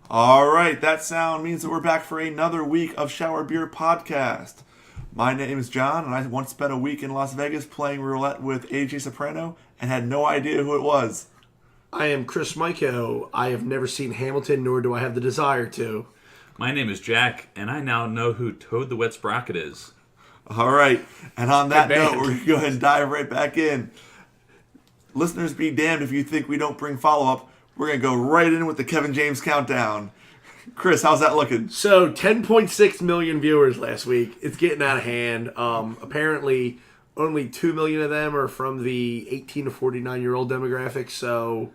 All right, that sound means that we're back for another week of Shower Beer Podcast. My name is John, and I once spent a week in Las Vegas playing roulette with AJ Soprano and had no idea who it was. I am Chris Michael. I have never seen Hamilton, nor do I have the desire to. My name is Jack, and I now know who Toad the Wet Sprocket is. All right, and on that note, we're going to go ahead and dive right back in. Listeners be damned if you think we don't bring follow-up. We're going to go right in with the Kevin James countdown. Chris, how's that looking? So, 10.6 million viewers last week. It's getting out of hand. Apparently, only 2 million of them are from the 18 to 49-year-old demographic. So,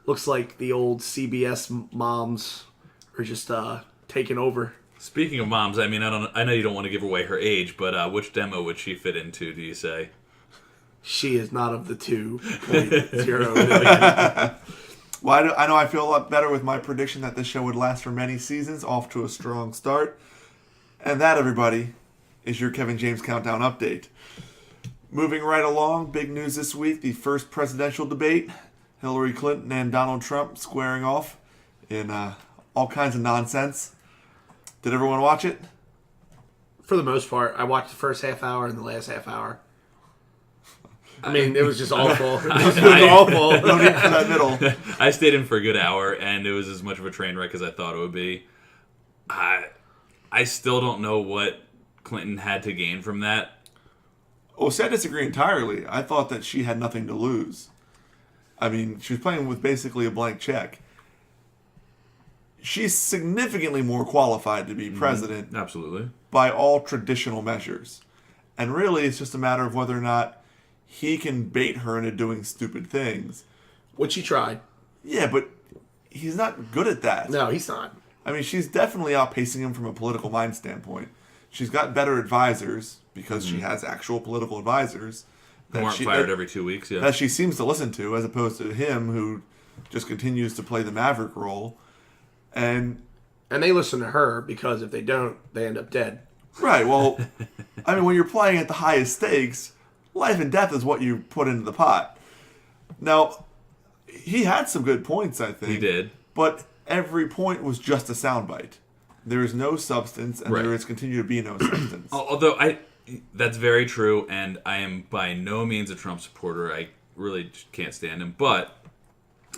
looks like the old CBS moms are just taking over. Speaking of moms, I mean, I know you don't want to give away her age, but which demo would she fit into, do you say? She is not of the 2.0 million. Well, I know I feel a lot better with my prediction that this show would last for many seasons, off to a strong start. And that, everybody, is your Kevin James Countdown update. Moving right along, big news this week, the first presidential debate. Hillary Clinton and Donald Trump squaring off in all kinds of nonsense. Did everyone watch it? For the most part, I watched the first half hour and the last half hour. I mean, it was just awful. It was awful. No need for that middle. I stayed in for a good hour, and it was as much of a train wreck as I thought it would be. I still don't know what Clinton had to gain from that. Oh, see, I disagree entirely. I thought that she had nothing to lose. I mean, she was playing with basically a blank check. She's significantly more qualified to be president. Absolutely. By all traditional measures. And really, it's just a matter of whether or not he can bait her into doing stupid things. Which he tried. Yeah, but he's not good at that. No, he's not. I mean, she's definitely outpacing him from a political mind standpoint. She's got better advisors because she has actual political advisors. Who aren't fired every 2 weeks, yeah. That she seems to listen to, as opposed to him, who just continues to play the maverick role. And they listen to her, because if they don't, they end up dead. Right, well, I mean, when you're playing at the highest stakes, life and death is what you put into the pot. Now, he had some good points, I think. He did. But every point was just a soundbite. There is no substance, and there is continue to be no substance. Although, that's very true, and I am by no means a Trump supporter. I really can't stand him. But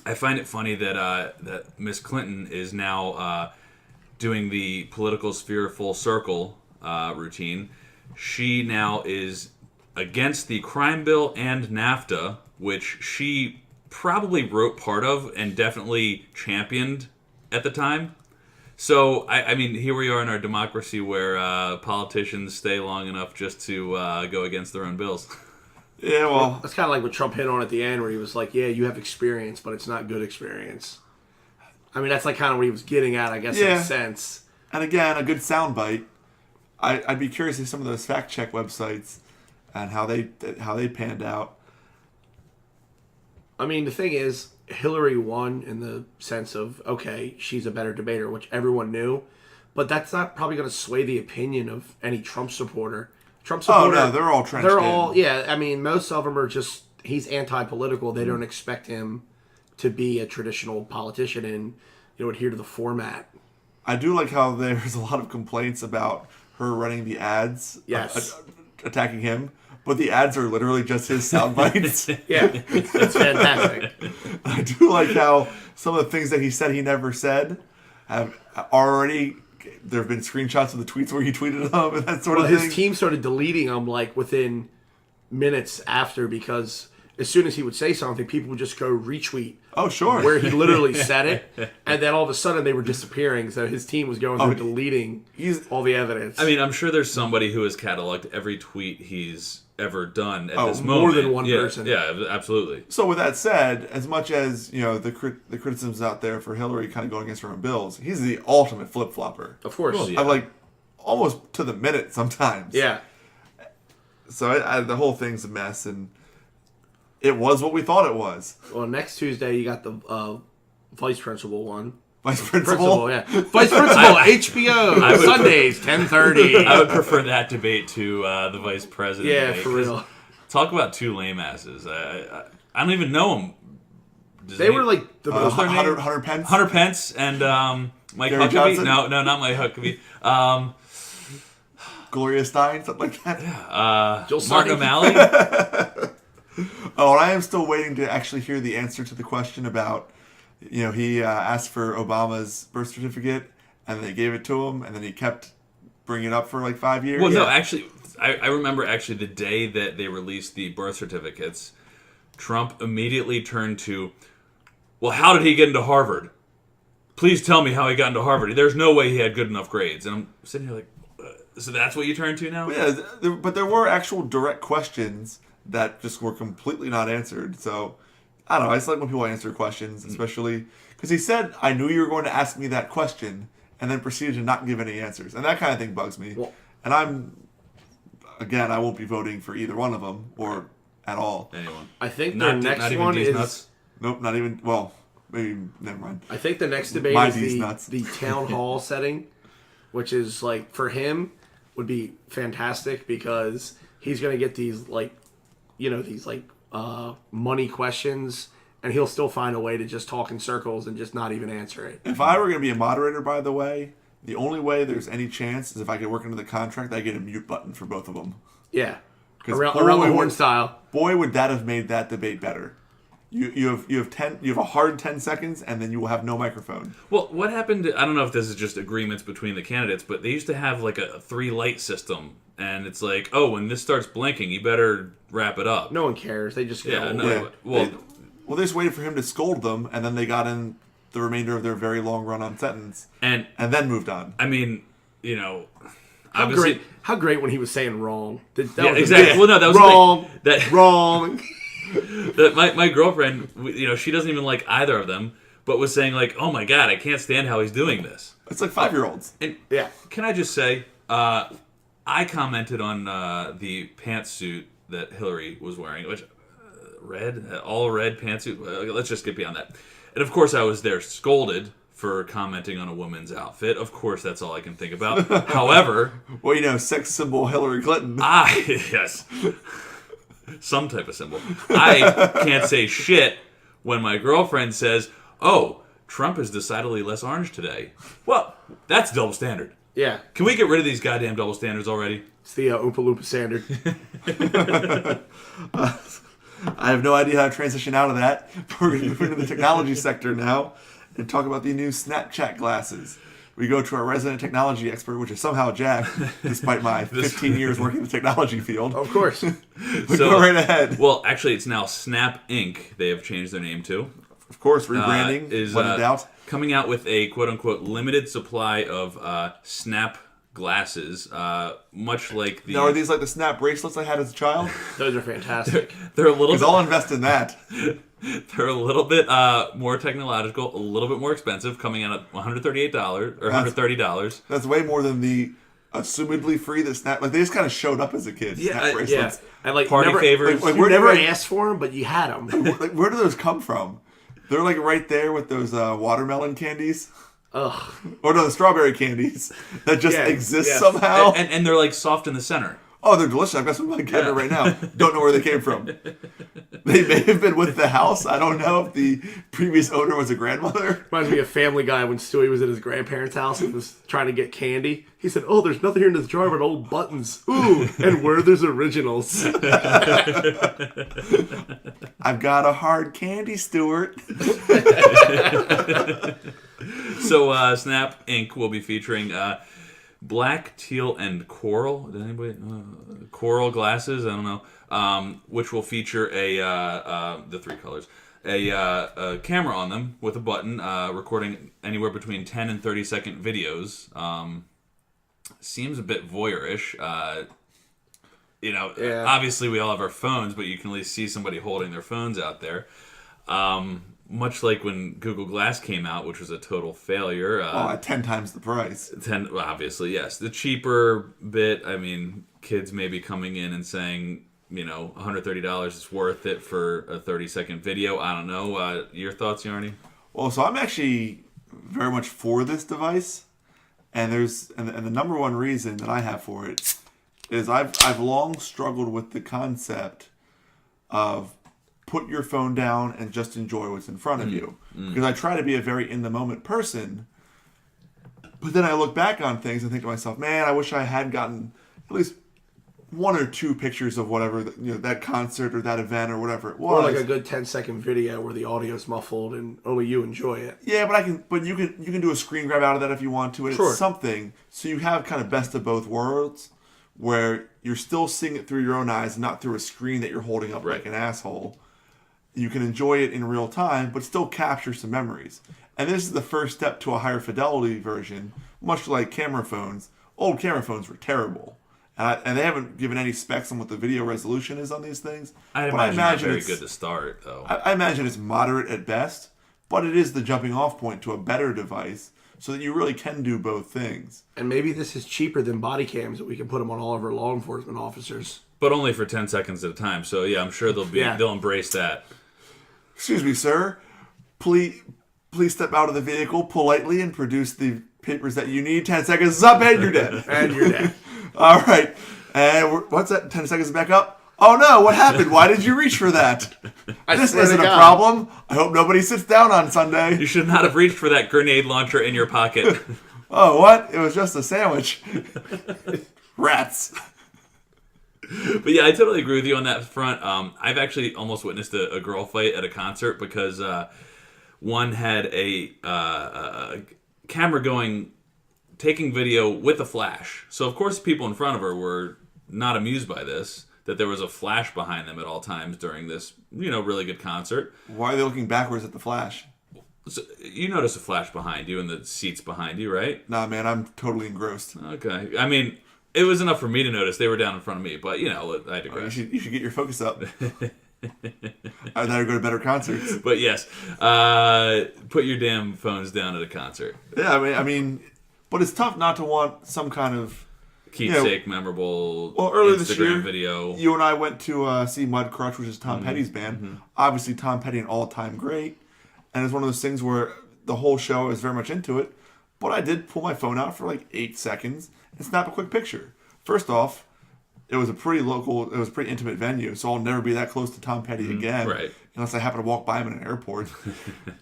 I find it funny that Miss Clinton is now doing the political sphere full circle routine. She now is against the crime bill and NAFTA, which she probably wrote part of and definitely championed at the time. So, I mean, here we are in our democracy where politicians stay long enough just to go against their own bills. Yeah, well, that's kind of like what Trump hit on at the end, where he was like, yeah, you have experience, but it's not good experience. I mean, that's like kind of what he was getting at, I guess, in a sense. And again, a good soundbite. I'd be curious to see some of those fact check websites and how they panned out. I mean, the thing is, Hillary won in the sense of, okay, she's a better debater, which everyone knew, but that's not probably going to sway the opinion of any Trump supporter. Oh, no, they're all trenched in. Yeah, I mean, most of them are just, he's anti-political. They don't expect him to be a traditional politician and, adhere to the format. I do like how there's a lot of complaints about her running the ads, attacking him, but the ads are literally just his sound bites. Yeah, it's fantastic. I do like how some of the things that he said he never said have already... There have been screenshots of the tweets where he tweeted them and that sort of thing. His team started deleting them like within minutes after, because as soon as he would say something, people would just go retweet. Oh, sure. Where he literally said it, and then all of a sudden they were disappearing. So his team was going through deleting all the evidence. I mean, I'm sure there's somebody who has cataloged every tweet he's ever done at this moment. More than one person. Yeah, absolutely. So with that said, as much as the criticisms out there for Hillary kind of going against her own bills, he's the ultimate flip-flopper. Of course. Well, yeah. I'm like almost to the minute sometimes. Yeah. So the whole thing's a mess, and it was what we thought it was. Well, next Tuesday you got the vice principal one. Vice principal? Yeah. Vice principal, HBO, Sundays, 10:30. I would prefer that debate to the vice president. Yeah, debate, for real. Talk about two lame asses. I don't even know them. They were like the most... Hunter Pence? Hunter Pence and Mike Gary Huckabee? Johnson? No, not Mike Huckabee. Gloria Stein, something like that. Joel Martin Sonny. O'Malley. Oh, and I am still waiting to actually hear the answer to the question about, he asked for Obama's birth certificate, and they gave it to him, and then he kept bringing it up for like 5 years. Well, no, actually, I remember actually the day that they released the birth certificates, Trump immediately turned to, well, how did he get into Harvard? Please tell me how he got into Harvard. There's no way he had good enough grades. And I'm sitting here like, so that's what you turn to now? But there were actual direct questions that just were completely not answered. So, I don't know. I just like when people answer questions, especially because he said, I knew you were going to ask me that question, and then proceeded to not give any answers. And that kind of thing bugs me. Well, and I won't be voting for either one of them or at all. Anyone. I think Not the next even one these is... nuts? Nope, not even, well, maybe, never mind. I think the next debate My is D's nuts. the town hall setting, which is like, for him, would be fantastic because he's going to get these money questions, and he'll still find a way to just talk in circles and just not even answer it. If I were going to be a moderator, by the way, the only way there's any chance is if I could work into the contract, I get a mute button for both of them. Yeah. 'Cause Around the horn style. Boy, would that have made that debate better. You have a hard 10 seconds, and then you will have no microphone. Well, what happened? I don't know if this is just agreements between the candidates, but they used to have like a 3-light system, and it's like, oh, when this starts blinking, you better wrap it up. No one cares. They just go. Well, they just waited for him to scold them, and then they got in the remainder of their very long run-on sentence, and then moved on. I mean, How obviously, how great when he was saying wrong. That yeah, was exactly. Well, no, that was wrong. the thing. Wrong. That my girlfriend, she doesn't even like either of them, but was saying like, "Oh my god, I can't stand how he's doing this." It's like 5-year-olds. And Yeah. can I just say, I commented on the pantsuit that Hillary was wearing, which all red pantsuit. Let's just get beyond that. And of course, I was there scolded for commenting on a woman's outfit. Of course, that's all I can think about. However, well, sex symbol Hillary Clinton. yes. Some type of symbol. I can't say shit when my girlfriend says, "Oh, Trump is decidedly less orange today." Well, that's double standard. Yeah. Can we get rid of these goddamn double standards already? It's the Oompa Loompa standard. I have no idea how to transition out of that. We're going to move into the technology sector now and talk about the new Snapchat glasses. We go to our resident technology expert, which is somehow Jack, despite my 15 years working in the technology field. Of course. Go right ahead. Well, actually, it's now Snap Inc. They have changed their name to. Of course, rebranding is when in doubt. coming out with a quote-unquote limited supply of Snap glasses, much like the... Now, are these like the Snap bracelets I had as a child? Those are fantastic. They're a little Because I'll invest in that. They're a little bit more technological, a little bit more expensive, coming out at $138 or $130. That's way more than the assumedly free that Snap... Like, they just kind of showed up as a kid, Snap bracelets. Yeah. And like Party favors. like, You never asked for them, but you had them. Like, where do those come from? They're like right there with those watermelon candies. Ugh. Or no, the strawberry candies that just exist yeah. somehow. And they're like soft in the center. Oh, they're delicious. I've got some in my cabinet right now. Don't know where they came from. They may have been with the house. I don't know if the previous owner was a grandmother. Reminds me of Family Guy when Stewie was at his grandparents' house and was trying to get candy. He said, "Oh, there's nothing here in this jar but old buttons. Ooh, and Werther's Originals." I've got a hard candy, Stuart. So Snap Inc. will be featuring black, teal, and coral. Does anybody coral glasses? I don't know. Which will feature the 3 colors. A camera on them with a button, recording anywhere between 10 and 30-second videos. Seems a bit voyeurish. Obviously we all have our phones, but you can at least see somebody holding their phones out there. Much like when Google Glass came out, which was a total failure. At 10 times the price. Well, obviously, yes. The cheaper bit, I mean, kids may be coming in and saying, $130 is worth it for a 30-second video. I don't know. Your thoughts, Yarny? Well, so I'm actually very much for this device. And the number one reason that I have for it is I've long struggled with the concept of put your phone down and just enjoy what's in front of you. Because I try to be a very in-the-moment person, But then I look back on things and think to myself, man, I wish I had gotten at least 1 or 2 pictures of whatever, that concert or that event or whatever it was. Or like a good 10-second video where the audio's muffled and only you enjoy it. Yeah, but you can do a screen grab out of that if you want to. And Sure. It's something. So you have kind of best of both worlds where you're still seeing it through your own eyes, not through a screen that you're holding up like an asshole. You can enjoy it in real time, but still capture some memories. And this is the first step to a higher fidelity version, much like camera phones. Old camera phones were terrible. And they haven't given any specs on what the video resolution is on these things. I imagine not very good to start, though. I imagine it's moderate at best, but it is the jumping off point to a better device so that you really can do both things. And maybe this is cheaper than body cams that we can put them on all of our law enforcement officers. But only for 10 seconds at a time. So, yeah, I'm sure they'll embrace that. Excuse me, sir. Please step out of the vehicle politely and produce the papers that you need. 10 seconds is up and you're dead. And you're dead. All right. And what's that? 10 seconds back up? Oh no, what happened? Why did you reach for that? This isn't a problem. I hope nobody sits down on Sunday. You should not have reached for that grenade launcher in your pocket. Oh, what? It was just a sandwich. Rats. But yeah, I totally agree with you on that front. I've actually almost witnessed a girl fight at a concert because one had a camera taking video with a flash. So of course people in front of her were not amused by this, that there was a flash behind them at all times during this, really good concert. Why are they looking backwards at the flash? So you notice a flash behind you and the seats behind you, right? Nah, man, I'm totally engrossed. Okay. I mean, it was enough for me to notice. They were down in front of me, but, I digress. You should get your focus up. I'd rather go to better concerts. But yes, put your damn phones down at a concert. Yeah, I mean, but it's tough not to want some kind of keepsake, memorable earlier Instagram this year, video. You and I went to see Mud Crutch, which is Tom Petty's band. Mm-hmm. Obviously, Tom Petty, an all-time great. And it's one of those things where the whole show, I was very much into it. But I did pull my phone out for like 8 seconds and snap a quick picture. First off, it was a pretty intimate venue, so I'll never be that close to Tom Petty again. Right. Unless I happen to walk by him in an airport.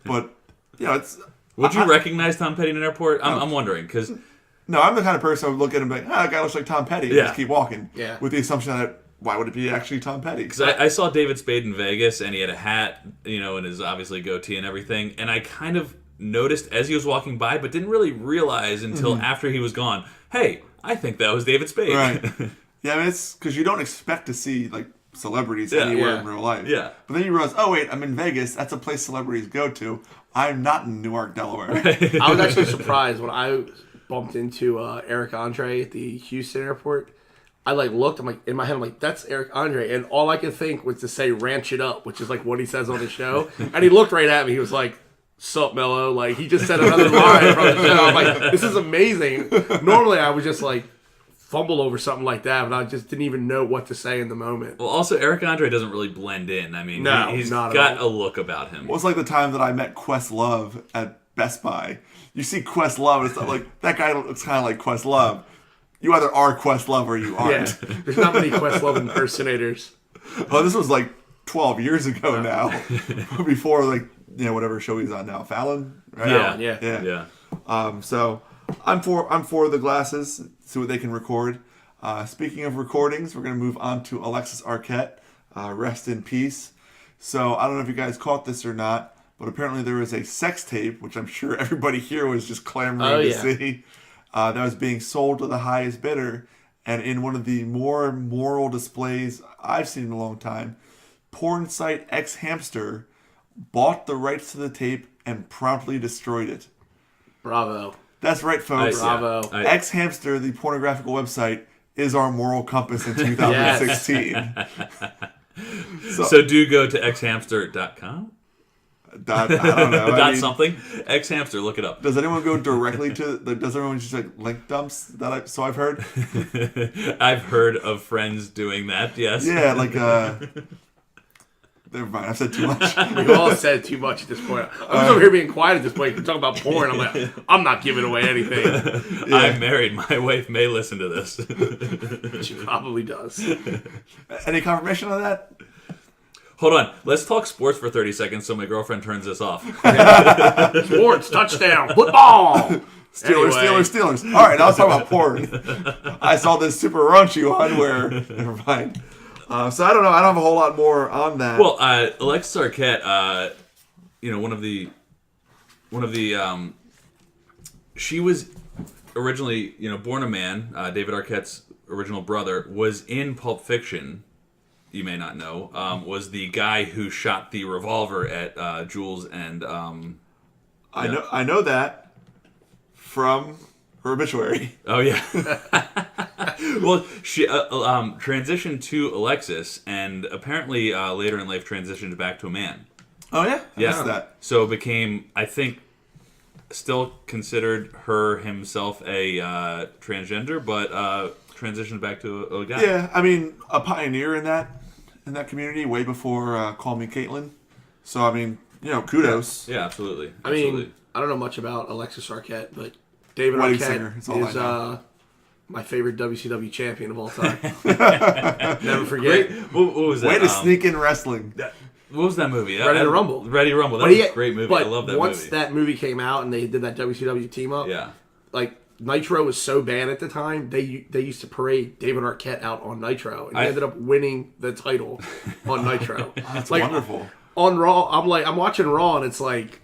But, it's... Would you recognize Tom Petty in an airport? I'm wondering, because... No, I'm the kind of person who would look at him and be like, that guy looks like Tom Petty, and just keep walking. Yeah. With the assumption that, why would it be actually Tom Petty? Because I saw David Spade in Vegas, and he had a hat, and his obviously goatee and everything, and I kind of noticed as he was walking by, but didn't really realize until after he was gone, hey, I think that was David Spade. Right. Yeah, I mean, it's because you don't expect to see, like, celebrities anywhere in real life. Yeah. But then you realize, oh, wait, I'm in Vegas. That's a place celebrities go to. I'm not in Newark, Delaware. I was actually surprised when I bumped into Eric Andre at the Houston airport. I looked, I'm like, in my head, I'm like, that's Eric Andre. And all I could think was to say, ranch it up, which is like what he says on his show. And he looked right at me. He was like, sup, Mello? Like, he just said another line from the show. I'm like, this is amazing. Normally, I would just fumble over something like that, but I just didn't even know what to say in the moment. Well, also, Eric Andre doesn't really blend in. I mean, he's not got a look about him. Well, it's like the time that I met Questlove at Best Buy. You see Questlove, and it's not like, that guy looks kind of like Questlove. You either are Questlove or you aren't. Yeah, there's not many Questlove impersonators. Oh, this was 12 years ago now. Before, whatever show he's on now. Fallon? Right? Yeah. So I'm for the glasses. See what they can record. Speaking of recordings, we're going to move on to Alexis Arquette. Rest in peace. So I don't know if you guys caught this or not, but apparently there was a sex tape, which I'm sure everybody here was just clamoring to see, that was being sold to the highest bidder. And in one of the more moral displays I've seen in a long time, porn site X Hamster bought the rights to the tape and promptly destroyed it. Bravo. That's right, folks. Bravo. X Hamster, the pornographical website, is our moral compass in 2016. So do go to xhamster.com? I don't know. Something. Xhamster, look it up. Does anyone go directly to... does everyone just link dumps? So I've heard? I've heard of friends doing that, yes. Yeah, never mind, I've said too much. We've all said too much at this point. I'm just over here being quiet at this point. We're talking about porn. I'm like, I'm not giving away anything. Yeah. I'm married. My wife may listen to this. She probably does. Any confirmation on that? Hold on. Let's talk sports for 30 seconds so my girlfriend turns this off. Sports, touchdown, football. Steelers, Anyway. Steelers. All right, now let's talk about porn. I saw this super raunchy one where, never mind. So I don't know. I don't have a whole lot more on that. Well, Alexis Arquette, one of the, she was originally, Born a Man, David Arquette's original brother, was in Pulp Fiction. You may not know, was the guy who shot the revolver at Jules and. I know that from her obituary. Oh yeah. Well, she transitioned to Alexis, and apparently later in life transitioned back to a man. Oh yeah, I Yeah. missed that. So became, I think, still considered himself a transgender, but transitioned back to a guy. Yeah, I mean, a pioneer in that community way before Call Me Caitlin. So I mean, kudos. Yeah, absolutely. I mean, I don't know much about Alexis Arquette, but David Wedding Arquette singer, that's all I is know. my favorite WCW champion of all time. Never forget. Great. What was that? Way to sneak in wrestling. What was that movie? Ready to Rumble. Ready to Rumble. That But was he- a great movie. But I love that once movie. that movie came out and they did that WCW team up, Yeah. like Nitro was so bad at the time, they used to parade David Arquette out on Nitro, and he ended up winning the title on Nitro. That's like, wonderful. On Raw, I'm watching Raw, and it's like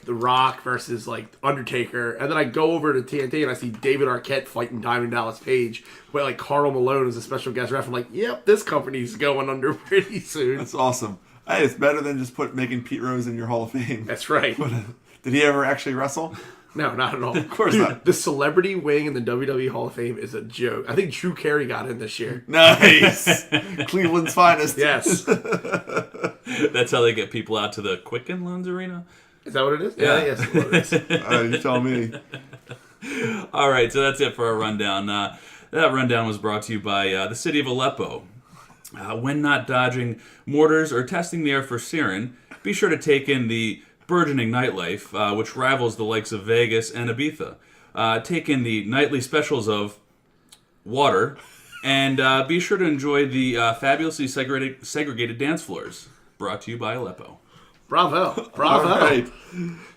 The Rock versus like Undertaker, and then I go over to TNT and I see David Arquette fighting Diamond Dallas Page, where like Carl Malone is a special guest ref. I'm like, yep, this company's going under pretty soon. That's awesome. Hey, it's better than just making Pete Rose in your Hall of Fame. That's right. Did he ever actually wrestle? No, not at all. Of course not. The celebrity wing in the WWE Hall of Fame is a joke. I think Drew Carey got in this year. Nice. Cleveland's finest. Yes. That's how they get people out to the Quicken Loans Arena. Is that what it is? Yeah. Yes. What it is. You tell me. All right, so that's it for our rundown. That rundown was brought to you by the city of Aleppo. When not dodging mortars or testing the air for sarin, be sure to take in the burgeoning nightlife, which rivals the likes of Vegas and Ibiza. Take in the nightly specials of water, and be sure to enjoy the fabulously segregated dance floors. Brought to you by Aleppo. Bravo. All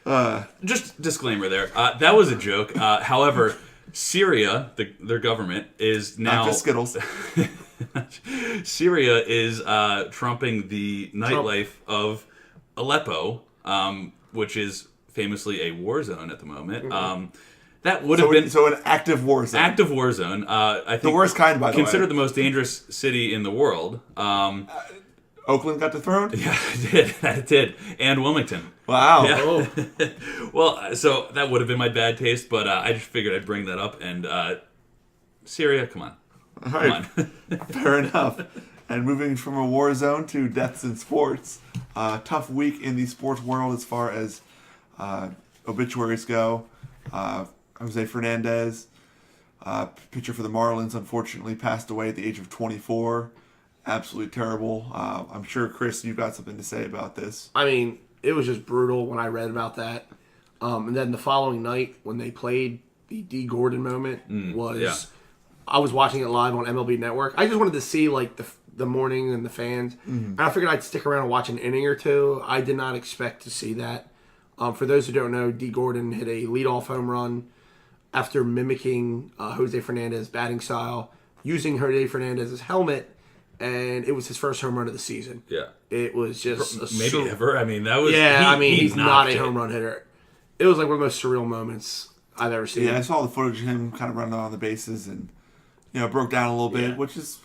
right. Just disclaimer there. That was a joke. However, Syria, their government, is now... Not just Skittles. Syria is trumping the nightlife of Aleppo, which is famously a war zone at the moment. That would have been... So an active war zone. Active war zone. I think The worst kind, by the way. considered the most dangerous city in the world. Oakland got dethroned? Yeah, it did. And Wilmington. Wow. Yeah. Oh. Well, so that would have been my bad taste, but I just figured I'd bring that up. And Syria, come on. All right. Fair enough. And moving from a war zone to deaths in sports. Tough week in the sports world as far as obituaries go. Jose Fernandez, pitcher for the Marlins, unfortunately passed away at the age of 24. Absolutely terrible. I'm sure, Chris, you've got something to say about this. I mean, it was just brutal when I read about that. And then the following night, when they played the D. Gordon moment, yeah. I was watching it live on MLB Network. I just wanted to see like the morning and the fans. And I figured I'd stick around and watch an inning or two. I did not expect to see that. For those who don't know, D. Gordon hit a leadoff home run after mimicking Jose Fernandez's batting style, using Jose Fernandez's helmet, and it was his first home run of the season. Yeah. It was just Maybe ever. I mean, that was... Yeah, he he's not knocked a it. home run hitter. It was like one of the most surreal moments I've ever seen. Yeah, I saw the footage of him kind of running on the bases and, broke down a little bit, Yeah. which is,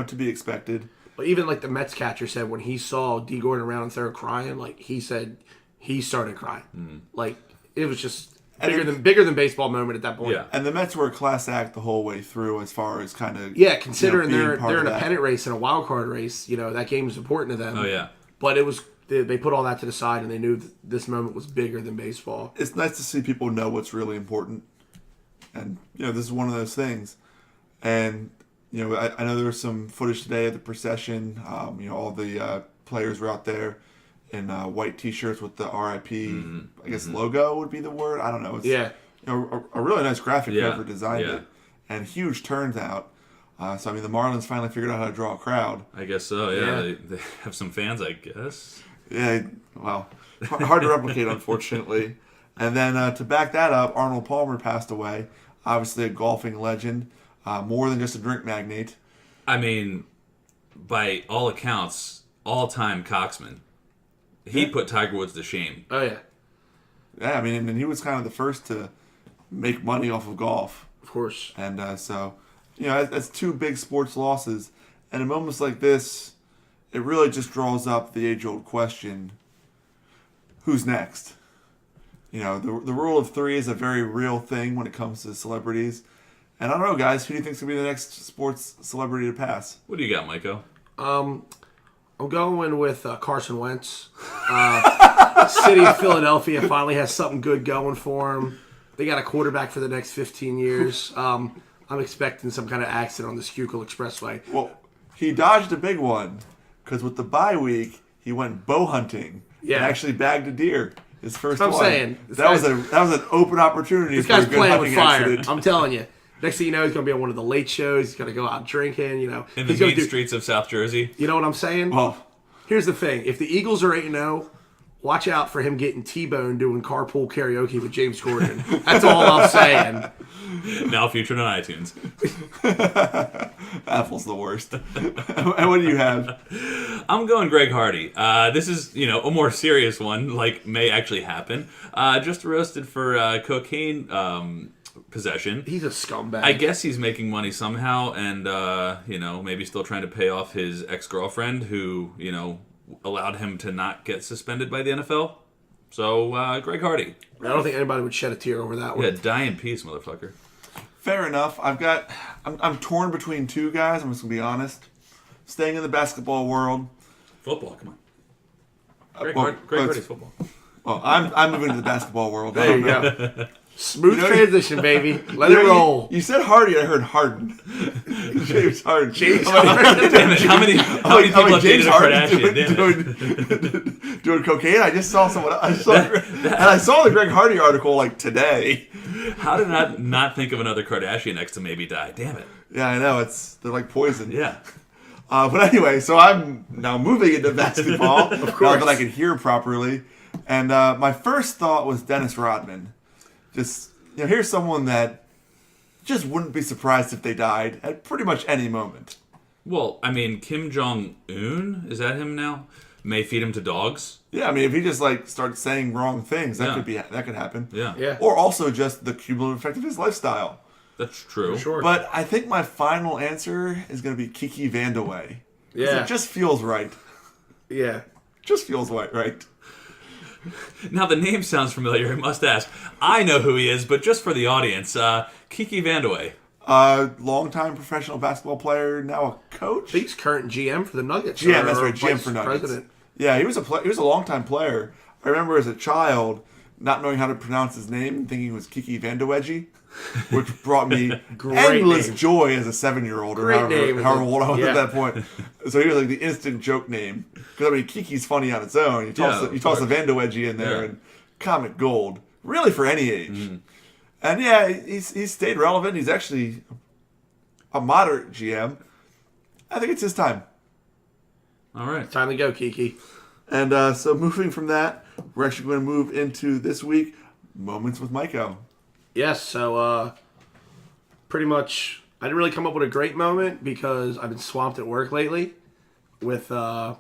to be expected. But even like the Mets catcher said when he saw D. Gordon around and third crying, like he said he started crying. Like it was just bigger than baseball moment at that point. Yeah. And the Mets were a class act the whole way through as far as kind of... Yeah, considering being they're part in of a that. pennant race and a wild card race, that game is important to them. Oh, yeah. But it was they put all that to the side and they knew that this moment was bigger than baseball. It's nice to see people know what's really important. And, this is one of those things. And, I know there was some footage today of the procession. All the players were out there in white T-shirts with the RIP, I guess logo would be the word. I don't know. It's, Yeah. a really nice graphic Yeah, whoever designed yeah. it. And huge turnout. So, the Marlins finally figured out how to draw a crowd. I guess so, yeah. Yeah. They have some fans, I guess. Yeah, well, hard to replicate, unfortunately. And then to back that up, Arnold Palmer passed away. Obviously a golfing legend, more than just a drink magnate. I mean, by all accounts, all-time coxman. He put Tiger Woods to shame. Oh, yeah. Yeah, I mean, and he was kind of the first to make money off of golf. Of course. And so, that's two big sports losses. And in moments like this, it really just draws up the age-old question, who's next? The rule of three is a very real thing when it comes to celebrities. And I don't know, guys, who do you think is going to be the next sports celebrity to pass? What do you got, Maiko? I'm going with Carson Wentz. City of Philadelphia finally has something good going for him. They got a quarterback for the next 15 years. I'm expecting some kind of accident on the Schuylkill Expressway. Well, he dodged a big one because with the bye week, he went bow hunting and actually bagged a deer. His first one. I'm saying. That was an open opportunity This for a guy's good playing hunting with fire. accident. I'm telling you. Next thing you know, he's going to be on one of the late shows. He's going to go out drinking, In the He's gonna mean streets of South Jersey. You know what I'm saying? Well, Here's the thing. If the Eagles are 8-0, watch out for him getting T-Bone doing carpool karaoke with James Corden. That's all I'm saying. Now featured on iTunes. Apple's the worst. And what do you have? I'm going Greg Hardy. This is, a more serious one, like may actually happen. Just arrested for cocaine possession. He's a scumbag. I guess he's making money somehow, and maybe still trying to pay off his ex-girlfriend, who allowed him to not get suspended by the NFL. So Greg Hardy. I don't think anybody would shed a tear over that one. Yeah, die in peace, motherfucker. Fair enough. I'm torn between two guys. I'm just gonna be honest. Staying in the basketball world. Football, come on. Well, Greg Hardy's football. Well, I'm moving to the basketball world. There you go. Smooth transition, baby. Let it roll. You said Hardy, I heard Harden. James Harden. James Harden. Damn it, how many people have dated a Kardashian? Doing cocaine. I just saw someone. I saw the Greg Hardy article like today. How did I not think of another Kardashian next to maybe die? Damn it. Yeah, I know. They're like poison. Yeah. But anyway, so I'm now moving into basketball. Of course. Now that I can hear properly. And my first thought was Dennis Rodman. Just, here's someone that just wouldn't be surprised if they died at pretty much any moment. Well, I mean, Kim Jong-un, is that him now? May feed him to dogs. Yeah, I mean, if he just starts saying wrong things, that could happen. Yeah. Or also just the cumulative effect of his lifestyle. That's true. For sure. But I think my final answer is going to be Kiki Vandeweghe. Yeah. It just feels right. Yeah. Just feels right. Now, the name sounds familiar, I must ask. I know who he is, but just for the audience, Kiki Vandeweghe. Longtime professional basketball player, now a coach? I think he's current GM for the Nuggets. GM, that's right, GM for Nuggets. President. Yeah, he was a longtime player. I remember as a child not knowing how to pronounce his name and thinking it was Kiki Vandeweghe, which brought me endless joy as a 7-year-old or however old I was at that point. So he was like the instant joke name. Because, I mean, Kiki's funny on its own. You toss the Vandeweghe in there and comic gold. Really for any age. Mm-hmm. And yeah, he's stayed relevant. He's actually a moderate GM. I think it's his time. All right. Time to go, Kiki. And so moving from that, we're actually going to move into this week, Moments with Maiko. Yes, so pretty much I didn't really come up with a great moment because I've been swamped at work lately with the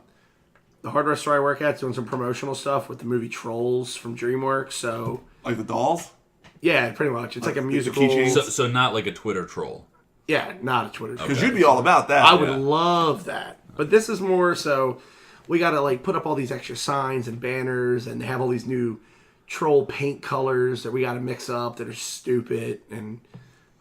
hardware store I work at doing some promotional stuff with the movie Trolls from DreamWorks. So Like the dolls? Yeah, pretty much. It's like a musical. So not like a Twitter troll. Yeah, not a Twitter troll. Because you'd be all about that. I would love that. But this is more so we got to put up all these extra signs and banners and have all these new troll paint colors that we got to mix up that are stupid. And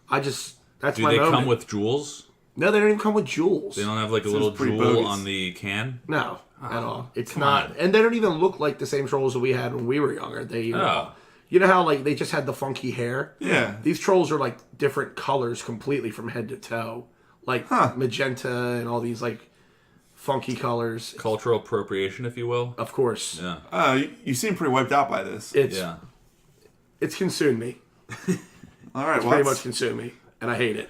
that's Do my they moment. come with jewels? No, they don't even come with jewels. They don't have like a little jewel bogus. on the can? No, at all. It's come not. on. And they don't even look like the same trolls that we had when we were younger. You know how they just had the funky hair? Yeah. These trolls are different colors completely from head to toe. Magenta and all these funky colors. Cultural appropriation, if you will. Of course. Yeah. You seem pretty wiped out by this. It's consumed me. All right, It's pretty much consumed me. And I hate it.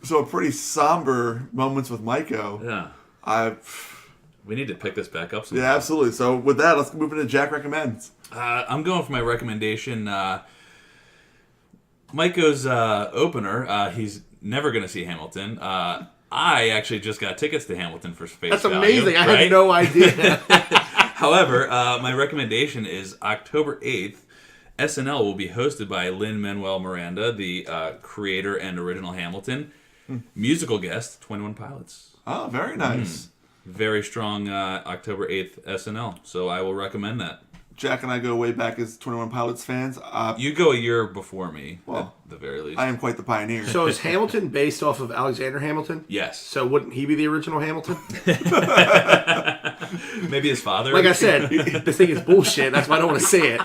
So a pretty somber Moments with Maiko. Yeah. We need to pick this back up sometime. Yeah, absolutely. So with that, let's move into Jack Recommends. I'm going for my recommendation. Mike-O's opener. He's never going to see Hamilton. I actually just got tickets to Hamilton for face That's value, amazing. I right? had no idea. However, my recommendation is October 8th. SNL will be hosted by Lin-Manuel Miranda, the creator and original Hamilton. Musical guest, 21 Pilots. Oh, very nice. Very strong October 8th SNL. So I will recommend that. Jack and I go way back as 21 Pilots fans. You go a year before me, Well, at the very least. I am quite the pioneer. So is Hamilton based off of Alexander Hamilton? Yes. So wouldn't he be the original Hamilton? Maybe his father. Like I said, this thing is bullshit. That's why I don't want to say it.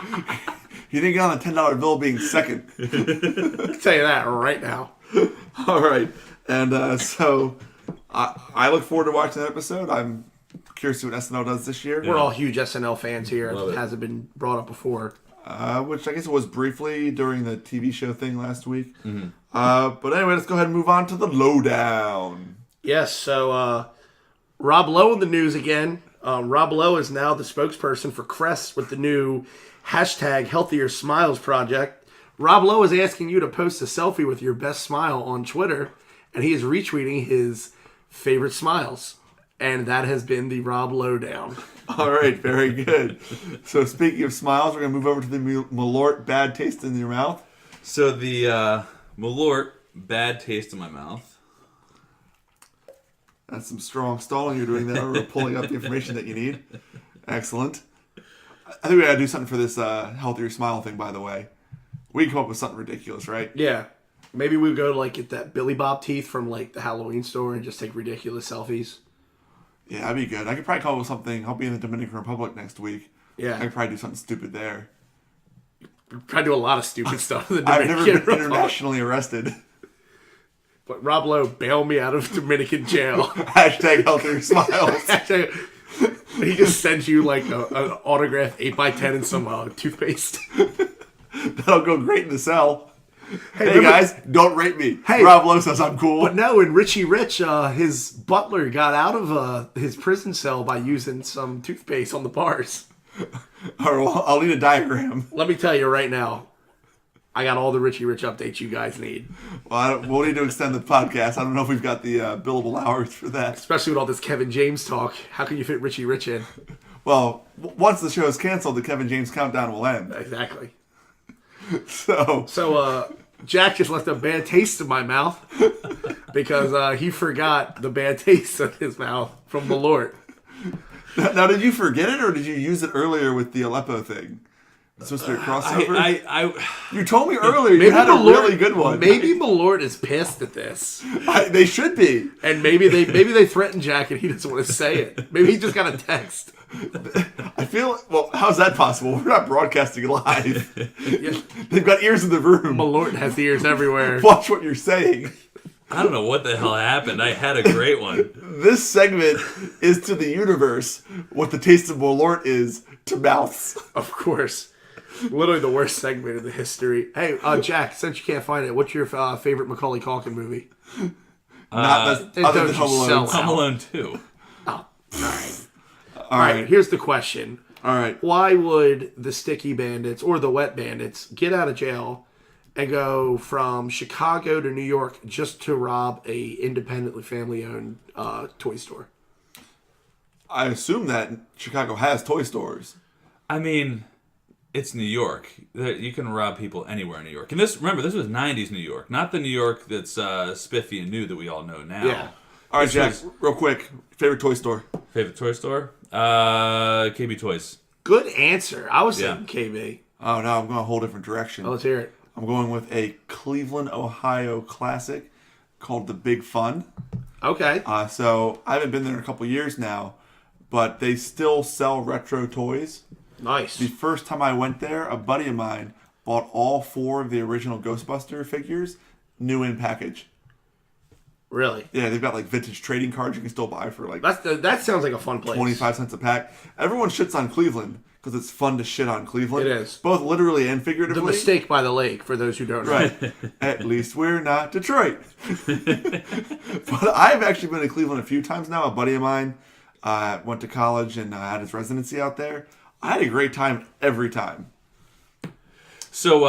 He didn't get on a $10 bill being second. I'll tell you that right now. All right. And so I look forward to watching that episode. I'm curious to see what SNL does this year. We're all huge SNL fans here. Love It it. hasn't been brought up before. Which I guess it was briefly during the TV show thing last week. But anyway, let's go ahead and move on to the lowdown. Yes, so Rob Lowe in the news again. Rob Lowe is now the spokesperson for Crest with the new hashtag Healthier Smiles project. Rob Lowe is asking you to post a selfie with your best smile on Twitter, and he is retweeting his favorite smiles. And that has been the Rob Lowdown. All right, very good. So speaking of smiles, we're going to move over to the Malort Bad Taste in Your Mouth. So the Malort, bad taste in my mouth. That's some strong stalling you're doing there. We're pulling up the information that you need. Excellent. I think we got to do something for this healthier smile thing, by the way. We can come up with something ridiculous, right? Yeah. Maybe we go to get that Billy Bob teeth from the Halloween store and just take ridiculous selfies. Yeah, that'd be good. I could probably come up with something. I'll be in the Dominican Republic next week. Yeah. I could probably do something stupid there. Try to do a lot of stupid stuff in the I've never Dominican been Republic. internationally arrested. But Rob Lowe, bail me out of Dominican jail. Hashtag healthier smiles. He just sends you an autographed 8x10 and some toothpaste. That'll go great in the cell. Hey remember- guys, don't rape me. Hey. Rob Lowe says I'm cool. But no, in Richie Rich, his butler got out of his prison cell by using some toothpaste on the bars. All right, well, I'll need a diagram. Let me tell you right now, I got all the Richie Rich updates you guys need. Well, we'll need to extend the podcast. I don't know if we've got the billable hours for that. Especially with all this Kevin James talk. How can you fit Richie Rich in? Well, once the show is canceled, the Kevin James countdown will end. Exactly. So Jack just left a bad taste in my mouth because he forgot the bad taste of his mouth from Malort. now, did you forget it or did you use it earlier with the Aleppo thing? It's supposed to be a crossover. You told me earlier you had a really good one. Maybe Malort is pissed at this, They should be. and maybe they threatened Jack and he doesn't want to say it. Maybe he just got a text. I feel. Well, how's that possible? We're not broadcasting live. Yeah, They've got ears in the room. Malort has ears everywhere. Watch what you're saying. I don't know what the hell happened. I had a great one. This segment is to the universe what the taste of Malort is to mouths. Of course. Literally the worst segment in the history. Hey, Jack, since you can't find it, what's your favorite Macaulay Culkin movie? Other than don't you Home Alone. sell Home Alone 2. All right. All right. Here's the question. All right. Why would the Sticky Bandits or the Wet Bandits get out of jail and go from Chicago to New York just to rob a independently family-owned toy store? I assume that Chicago has toy stores. I mean, it's New York. You can rob people anywhere in New York. And this was 90s New York, not the New York that's spiffy and new that we all know now. Yeah. All right, This Jack, was- real quick. Favorite toy store? Favorite toy store? KB Toys. Good answer. I was thinking KB. Oh, no, I'm going a whole different direction. Oh, let's hear it. I'm going with a Cleveland, Ohio classic called The Big Fun. Okay. So I haven't been there in a couple years now, but they still sell retro toys. Nice. The first time I went there, a buddy of mine bought all 4 of the original Ghostbuster figures, new in package. Really? Yeah, they've got vintage trading cards you can still buy for That sounds like a fun place. 25 cents a pack. Everyone shits on Cleveland because it's fun to shit on Cleveland. It is. Both literally and figuratively. The Mistake by the Lake, for those who don't know. Right. At least we're not Detroit. But I've actually been to Cleveland a few times now. A buddy of mine went to college and had his residency out there. I had a great time every time. So,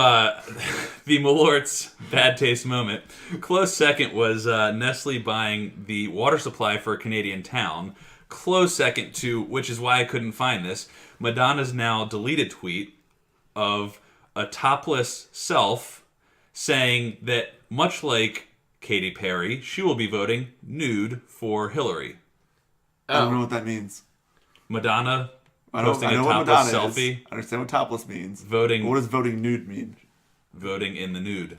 the Malort's bad taste moment. Close second was Nestle buying the water supply for a Canadian town. Close second to, which is why I couldn't find this, Madonna's now deleted tweet of a topless self saying that, much like Katy Perry, she will be voting nude for Hillary. I don't know what that means. Madonna I posting know a what topless Madonna selfie. is. I understand what topless means. Voting. But what does voting nude mean? Voting in the nude.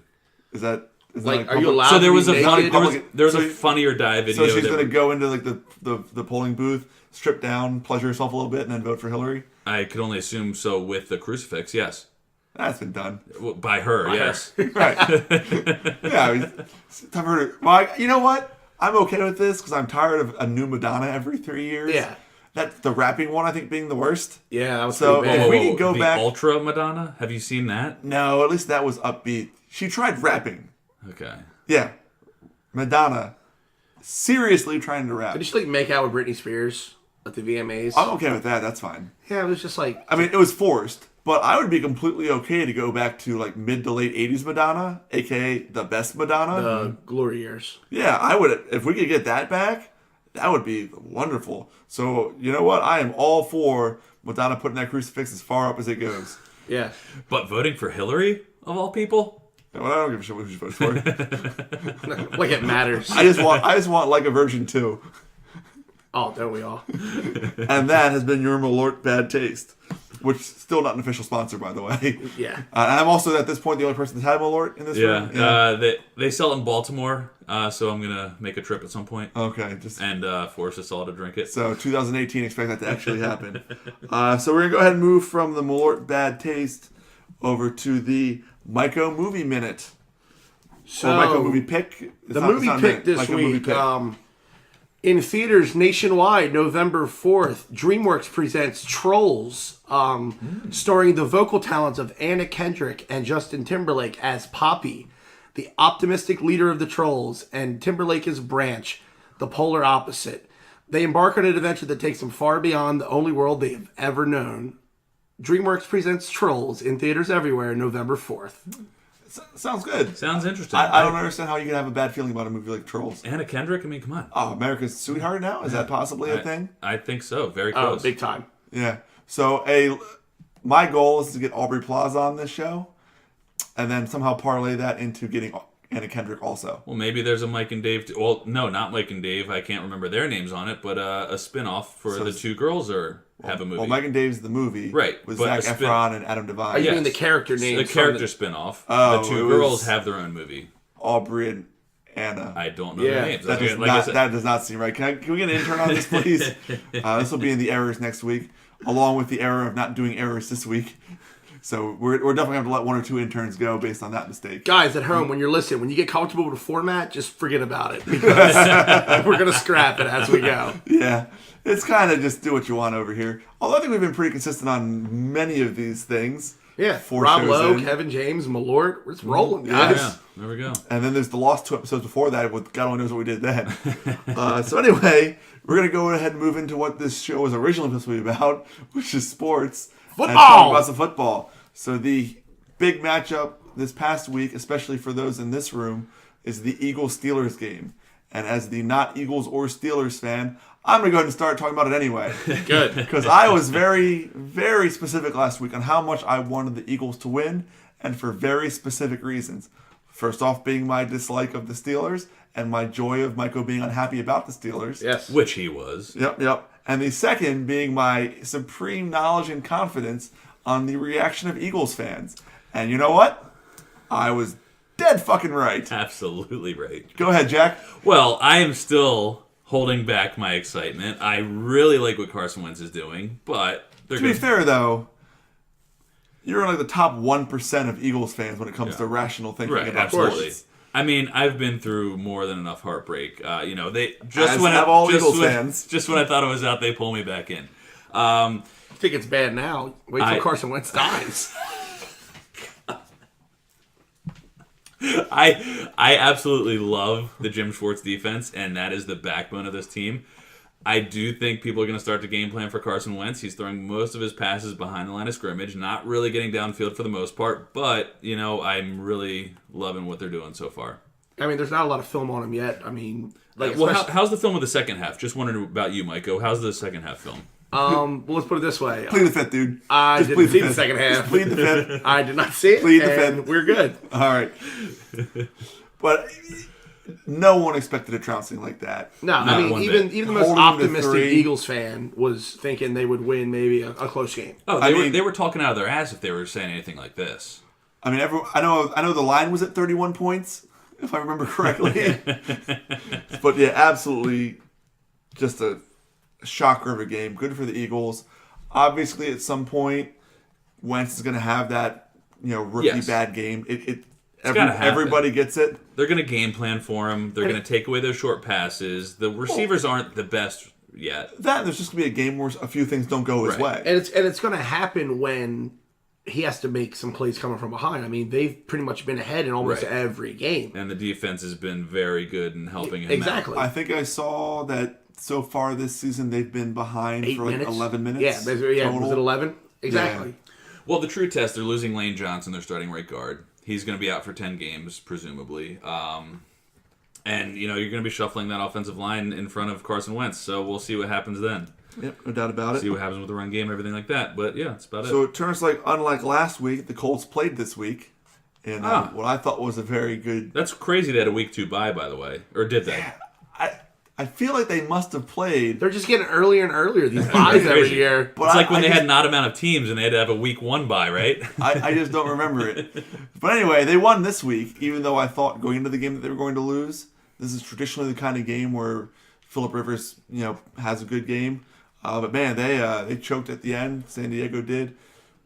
Is that Like, a are you public- allowed So there to was be a funny, naked? there was So- a Funny or Die video. So she's that going to go into like the polling booth, strip down, pleasure herself a little bit, and then vote for Hillary? I could only assume so with the crucifix. Yes, That's been done. Well, by her. Yes. Right. Yeah. I mean, it's time for her to, well, you know what? I'm okay with this because I'm tired of a new Madonna every 3 years. Yeah. That the rapping one, I think, being the worst. Yeah, that was So, pretty bad. if we can go the back- Ultra Madonna. Have you seen that? No, at least that was upbeat. She tried rapping. Okay. Yeah. Madonna. Seriously trying to rap. Did she like make out with Britney Spears at the VMAs? I'm okay with that. That's fine. Yeah, it was just like I mean, it was forced, but I would be completely okay to go back to like mid to late 80s Madonna, aka the best Madonna. the glory years. Yeah, I would. If we could get that back, that would be wonderful. So, you know what? I am all for Madonna putting that crucifix as far up as it goes. Yeah. But voting for Hillary of all people. Well, I don't give a shit what she votes for. Like it matters. I just want like a version 2. Oh, don't we all? And that has been your Malort Bad Taste, which is still not an official sponsor, by the way. Yeah. And I'm also, at this point, the only person that's had Malort in this room. They sell it in Baltimore, so I'm gonna make a trip at some point Okay, just and force us all to drink it. so 2018, expect that to actually happen. So we're going to go ahead and move from the Malort Bad Taste over to the Myco Movie Minute. So Or Myco Movie Pick. the movie pick this week, in theaters nationwide, November 4th, DreamWorks presents Trolls, starring the vocal talents of Anna Kendrick and Justin Timberlake as Poppy, the optimistic leader of the Trolls, and Timberlake is Branch, the polar opposite. They embark on an adventure that takes them far beyond the only world they have ever known. DreamWorks presents Trolls in theaters everywhere, November 4th. Sounds good. Sounds interesting. I don't understand how you can have a bad feeling about a movie like Trolls. Anna Kendrick. I mean, come on. Oh, America's Sweetheart now? Is that possibly a thing? I think so. Very Oh, close. big time. Yeah. So my goal is to get Aubrey Plaza on this show, and then somehow parlay that into getting Anna Kendrick also. Well, maybe there's a Mike and Dave. Well, no, not Mike and Dave. I can't remember their names on it, but a spin-off for the two girls have a movie. Well, Mike and Dave's the movie, Right, with but Zac a spin- Efron and Adam Devine. Are you Yes. mean the character The names? character spin-off. Oh, the two it girls was- have their own movie. Aubrey and Anna. I don't know Yeah, their names. That does, Like I not, said- that does not seem right. Can we get an intern on this, please? This will be in the errors next week, along with the error of not doing errors this week. So we're definitely going to have to let one or two interns go based on that mistake. Guys at home, when you're listening, when you get comfortable with the format, just forget about it because we're gonna scrap it as we go. Yeah, it's kind of just do what you want over here. Although I think we've been pretty consistent on many of these things. Yeah, 4 Rob shows Lowe, in. Kevin James, Malort, it's rolling, Yeah. guys. Yeah, there we go. And then there's the lost 2 episodes before that with God only knows what we did then. So anyway, we're going to go ahead and move into what this show was originally supposed to be about, which is sports. And Football! talk about some football. So the big matchup this past week, especially for those in this room, is the Eagles-Steelers game. And as the not Eagles or Steelers fan, I'm going to go ahead and start talking about it anyway. Good. Because I was very, very specific last week on how much I wanted the Eagles to win, and for very specific reasons. First off, being my dislike of the Steelers, and my joy of Michael being unhappy about the Steelers. Yes. Which he was. Yep. And the second being my supreme knowledge and confidence on the reaction of Eagles fans. And you know what? I was dead fucking right. Absolutely right. Go ahead, Jack. Well, I am still holding back my excitement. I really like what Carson Wentz is doing, but they're To be going to... fair, though, you're in like the top 1% of Eagles fans when it comes to rational thinking Right, about absolutely. sports. I mean, I've been through more than enough heartbreak. They As have all Eagles when, fans. Just when I thought it was out, they pull me back in. I think it's bad now. Wait till Carson Wentz dies. I absolutely love the Jim Schwartz defense, and that is the backbone of this team. I do think people are going to start to game plan for Carson Wentz. He's throwing most of his passes behind the line of scrimmage, not really getting downfield for the most part. But, I'm really loving what they're doing so far. I mean, there's not a lot of film on him yet. I mean, how's the film of the second half? Just wondering about you, Maiko. How's the second half film? well, let's put it this way. Plead the fifth, dude. I didn't see the second half. Just plead the fifth. I did not see it. Plead the and fifth. We're good. All right. But no one expected a trouncing like that. No, Not I mean, one even bit. the most Holding them to optimistic 3. Eagles fan was thinking they would win maybe a close game. Oh, I mean- they were talking out of their ass if they were saying anything like this. I mean, I know the line was at 31 points, if I remember correctly. But yeah, absolutely just a shocker of a game. Good for the Eagles. Obviously, at some point, Wentz is going to have that rookie bad game. Everybody gets it. They're going to game plan for him. They're going to take away those short passes. The receivers aren't the best yet. There's just going to be a game where a few things don't go his way. And it's going to happen when he has to make some plays coming from behind. I mean, they've pretty much been ahead in almost every game. And the defense has been very good in helping him Exactly. out. I think I saw that so far this season they've been behind 8 for like minutes? 11 minutes. Yeah, total. was it 11? Exactly. Well, the true test, they're losing Lane Johnson, their starting right guard. He's going to be out for 10 games, presumably. And, you're going to be shuffling that offensive line in front of Carson Wentz. So we'll see what happens then. Yep, no doubt about it. See what happens with the run game, everything like that. But, yeah, that's about So it. it turns like, unlike last week, the Colts played this week. And what I thought was a very good... That's crazy they had a week 2 bye, by the way. Or did they? I feel like they must have played. They're just getting earlier and earlier, these buys every year. But It's like when I they just- had an odd amount of teams and they had to have a week 1 bye, right? I just don't remember it. But anyway, they won this week, even though I thought going into the game that they were going to lose. This is traditionally the kind of game where Phillip Rivers, has a good game. But man, they choked at the end. San Diego did.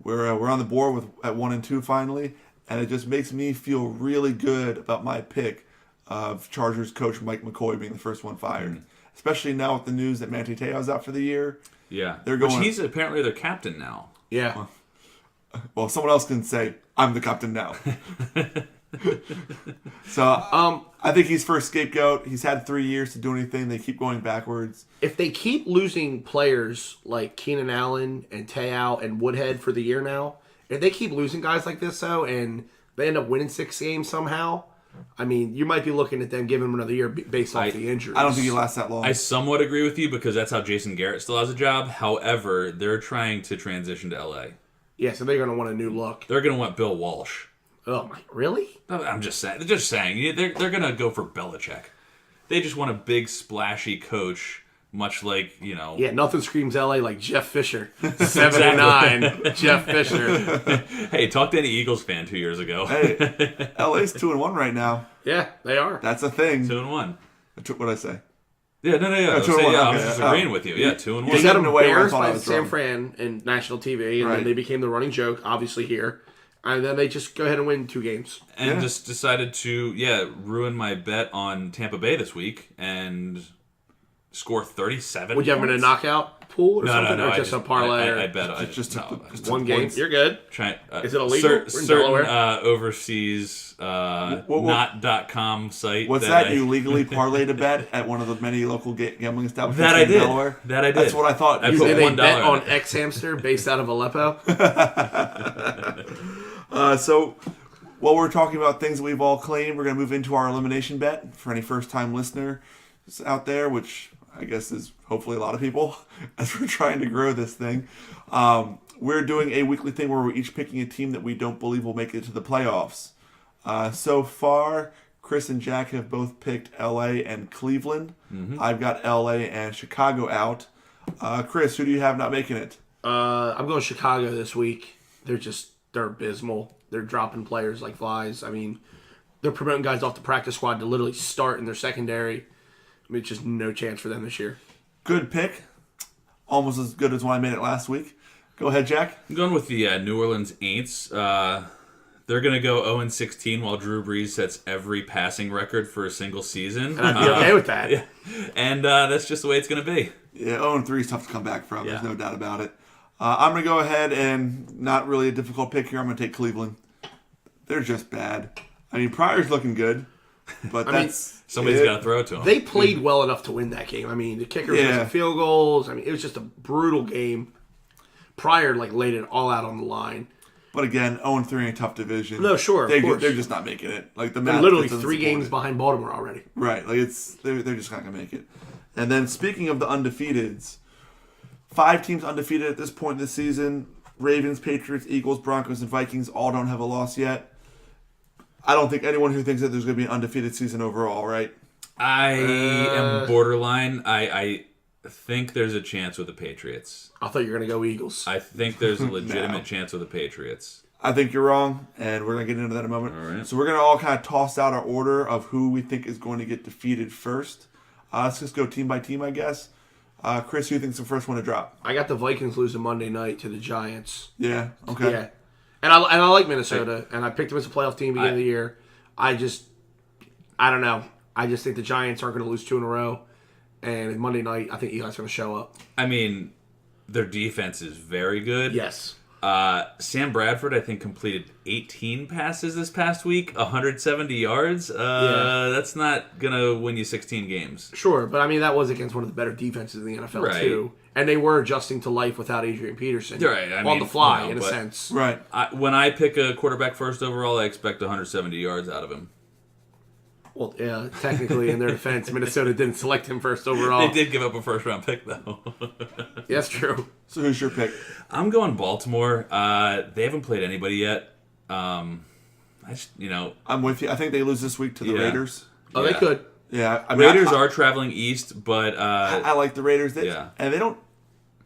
We're on the board at 1-2 finally, and it just makes me feel really good about my pick of Chargers coach Mike McCoy being the first one fired. Especially now with the news that Manti Te'o's out for the year. Yeah. They're going- Which he's apparently their captain now. Yeah. Well, someone else can say, I'm the captain now. So I think he's first scapegoat. He's had 3 years to do anything. They keep going backwards. If they keep losing players like Keenan Allen and Te'o and Woodhead for the year now, if they keep losing guys like this, though, and they end up winning 6 games somehow, I mean, you might be looking at them giving him another year based off the injuries. I don't think he lasts that long. I somewhat agree with you because that's how Jason Garrett still has a job. However, they're trying to transition to LA. Yeah, so they're going to want a new look. They're going to want Bill Walsh. Oh, my, really? I'm just saying. They're just saying. They're going to go for Belichick. They just want a big, splashy coach, much like, Yeah, nothing screams LA like Jeff Fisher. 79, Jeff Fisher. Hey, talk to any Eagles fan 2 years ago. Hey, LA's 2-1 right now. Yeah, they are. That's a thing. 2-1. What'd I say? Yeah, no. I was 2-1, I was okay. just agreeing with you. Yeah, 2-1. They They got got them in a way where I embarrassed thought I by was San wrong. Fran in national TV, and Right. then they became the running joke, obviously here. And then they just go ahead and win 2 games. And just decided to, ruin my bet on Tampa Bay this week and score 37 Would you have them in a points. knockout pool or something? No, or just a parlay? I or bet I Just no, just one game? points. You're good. Try, Is it illegal? We're in certain Delaware. overseas not.com site. What's that? You legally parlayed a bet at one of the many local gambling establishments That I in did. Delaware? That I did. That's what I thought. I You put did. They $1 bet on on it. X Hamster based out of Aleppo. So while we're talking about things that we've all claimed, we're going to move into our elimination bet for any first-time listener out there, which I guess is hopefully a lot of people, as we're trying to grow this thing. We're doing a weekly thing where we're each picking a team that we don't believe will make it to the playoffs. So far, Chris and Jack have both picked LA and Cleveland. I've got LA and Chicago out. Chris, who do you have not making it? I'm going Chicago this week. They're abysmal. They're dropping players like flies. I mean, they're promoting guys off the practice squad to literally start in their secondary. I mean, it's just no chance for them this year. Good pick. Almost as good as when I made it last week. Go ahead, Jack. I'm going with the New Orleans Aints. They're going to go 0-16 while Drew Brees sets every passing record for a single season. And I'd be okay with that. Yeah. And that's just the way it's going to be. Yeah, 0-3 is tough to come back from. There's Yeah. no doubt about it. I'm going to go ahead and not really a difficult pick here. I'm going to take Cleveland. They're just bad. I mean, Pryor's looking good. But mean, Somebody's got to throw it to him. They played well enough to win that game. I mean, the kickers missing field goals. I mean, it was just a brutal game. Pryor laid it all out on the line. But again, 0-3 in a tough division. No, sure, of course. They're just not making it. Like they're literally 3 games behind Baltimore already. Right, they're just not gonna make it. And then speaking of the undefeateds, 5 teams undefeated at this point in the season. Ravens, Patriots, Eagles, Broncos, and Vikings all don't have a loss yet. I don't think anyone who thinks that there's going to be an undefeated season overall, right? I am borderline. I think there's a chance with the Patriots. I thought you were going to go Eagles. I think there's a legitimate chance with the Patriots. I think you're wrong, and we're going to get into that in a moment. All right. So we're going to all kind of toss out our order of who we think is going to get defeated first. Let's just go team by team, I guess. Chris, who think's the first one to drop? I got the Vikings losing Monday night to the Giants. Yeah, okay. Yeah. And I like Minnesota, and I picked them as a playoff team beginning of the year. I don't know. I just think the Giants aren't going to lose 2 in a row. And Monday night, I think Eli's going to show up. I mean, their defense is very good. Yes. Sam Bradford, I think, completed 18 passes this past week, 170 yards. That's not going to win you 16 games. Sure, but I mean, that was against one of the better defenses in the NFL, too. And they were adjusting to life without Adrian Peterson. Right. On the fly, in a sense. Right. When I pick a quarterback first overall, I expect 170 yards out of him. Well, yeah, technically, in their defense, Minnesota didn't select him first overall. They did give up a first-round pick, though. Yeah, that's true. So who's your pick? I'm going Baltimore. They haven't played anybody yet. I'm with you. I think they lose this week to the Raiders. Oh, they could. Yeah, I mean, Raiders are traveling east, but I like the Raiders. And they don't.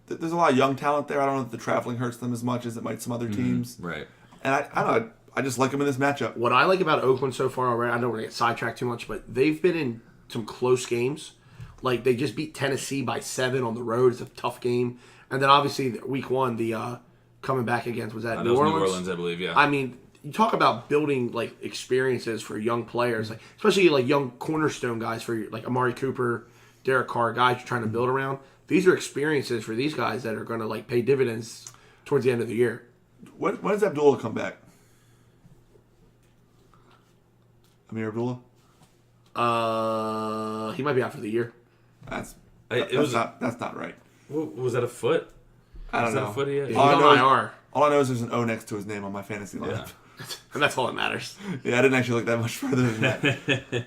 There's a lot of young talent there. I don't know if the traveling hurts them as much as it might some other teams. Right. And I don't know. I just like them in this matchup. What I like about Oakland so far already, I don't want to get sidetracked too much, but they've been in some close games. Like, they just beat Tennessee by 7 on the road. It's a tough game. And then, obviously, week 1, the coming back against, was that New Orleans? New Orleans, I believe, yeah. I mean, you talk about building, experiences for young players, especially, young cornerstone guys for, Amari Cooper, Derek Carr, guys you're trying to build around. These are experiences for these guys that are going to, pay dividends towards the end of the year. When does Abdullah come back? Amir Abdullah? He might be out for the year. That's not right. Was that a foot? I don't know. That a foot he had? He's on IR. All I know is there's an O next to his name on my fantasy lineup. Yeah. And that's all that matters. Yeah, I didn't actually look that much further than that.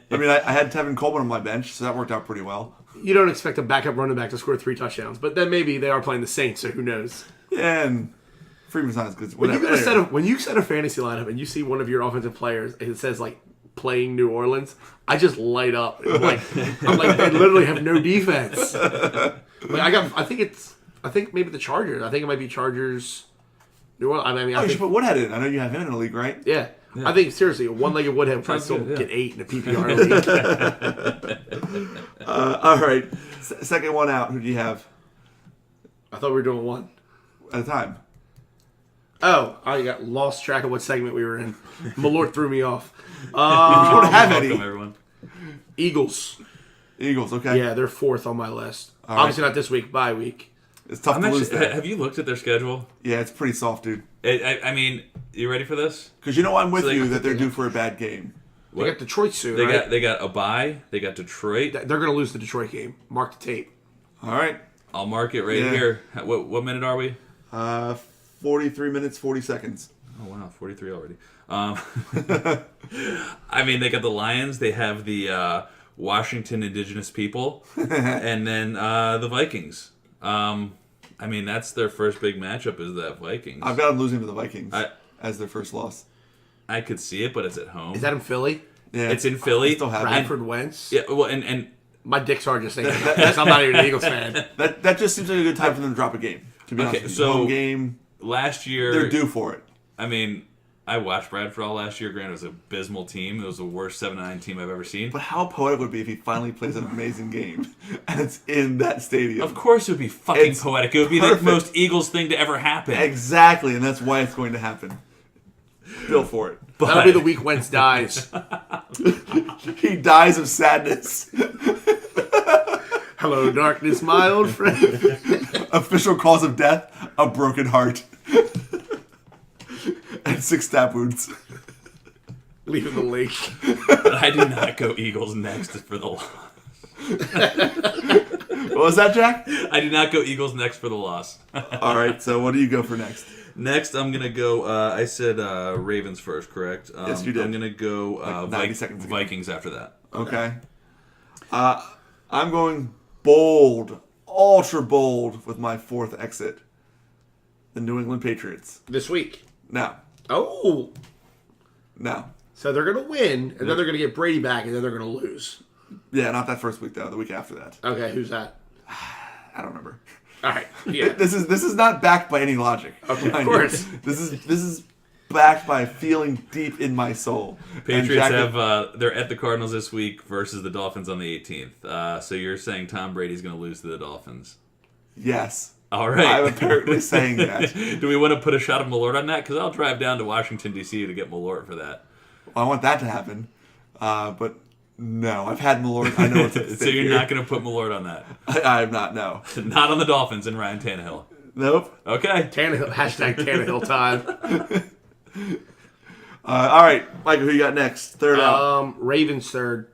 I mean, I had Tevin Coleman on my bench, so that worked out pretty well. You don't expect a backup running back to score 3 touchdowns, but then maybe they are playing the Saints, so who knows? Yeah, and Freeman's not as good. When you set a fantasy lineup and you see one of your offensive players and it says playing New Orleans, I just light up. I'm like they literally have no defense. I think maybe the Chargers. I think it might be Chargers. New Orleans. You should put Woodhead in. I know you have him in a league, right? Yeah. I think seriously, a one-legged Woodhead would probably still get 8 in a PPR league. All right, second one out. Who do you have? I thought we were doing one at a time. Oh, I got lost track of what segment we were in. Malort threw me off. You don't have any. Welcome, everyone. Eagles. Okay. Yeah, they're 4th on my list. All Obviously not this week, bye week. It's tough to lose that. Have you looked at their schedule? Yeah, it's pretty soft, dude. I mean, you ready for this? Because I'm with you that they're due for a bad game. They got Detroit soon, They got a bye. They got Detroit. They're going to lose the Detroit game. Mark the tape. All right. I'll mark it right here. What minute are we? 43 minutes, 40 seconds. Oh, wow. 43 already. I mean, they got the Lions. They have the Washington Indigenous people. And then the Vikings. I mean, that's their first big matchup is that Vikings. I've got them losing to the Vikings as their first loss. I could see it, but it's at home. Is that in Philly? Yeah, it's in Philly. Still have Bradford Wentz? Yeah, well, and my dick's hard just thinking about that. I'm not even an Eagles fan. That just seems like a good time for them to drop a game. To be honest with you. So home game. Last year, they're due for it. I mean, I watched Bradford all last year. Granted, it was an abysmal team. It was the worst 7-9 team I've ever seen. But how poetic would it be if he finally plays an amazing game and it's in that stadium? Of course it would be fucking poetic. It would be perfect. the most Eagles thing to ever happen. Exactly, and that's why it's going to happen. Bill for it. But that'll be the week Wentz dies. He dies of sadness. Hello, darkness, my old friend. Official cause of death, a broken heart. And 6 stab wounds. leaving the league. But I do not go Eagles next for the loss. What was that, Jack? I do not go Eagles next for the loss. All right, so what do you go for next? Next, I'm going to go, I said Ravens first, correct? Yes, you did. I'm going to go 90 seconds ago. Vikings after that. Okay. I'm going bold, ultra bold with my fourth exit. The New England Patriots. This week. No. Oh. No. So they're going to win, and then they're going to get Brady back, and then they're going to lose. Yeah, not that first week, though. The week after that. Okay, who's that? I don't remember. All right. Yeah. This is not backed by any logic. Okay, of mind course. you. This is backed by feeling deep in my soul. Patriots they're at the Cardinals this week versus the Dolphins on the 18th. So you're saying Tom Brady's going to lose to the Dolphins? Yes. All right. I'm apparently saying that. Do we want to put a shot of Malort on that? Because I'll drive down to Washington, D.C. to get Malort for that. Well, I want that to happen. But no, I've had Malort. I know it's at So stake you're here. not going to put Malort on that? I am not, no. Not on the Dolphins and Ryan Tannehill. Nope. Okay. Tannehill, hashtag Tannehill time. All right, Michael, who you got next? Third out. Ravens third.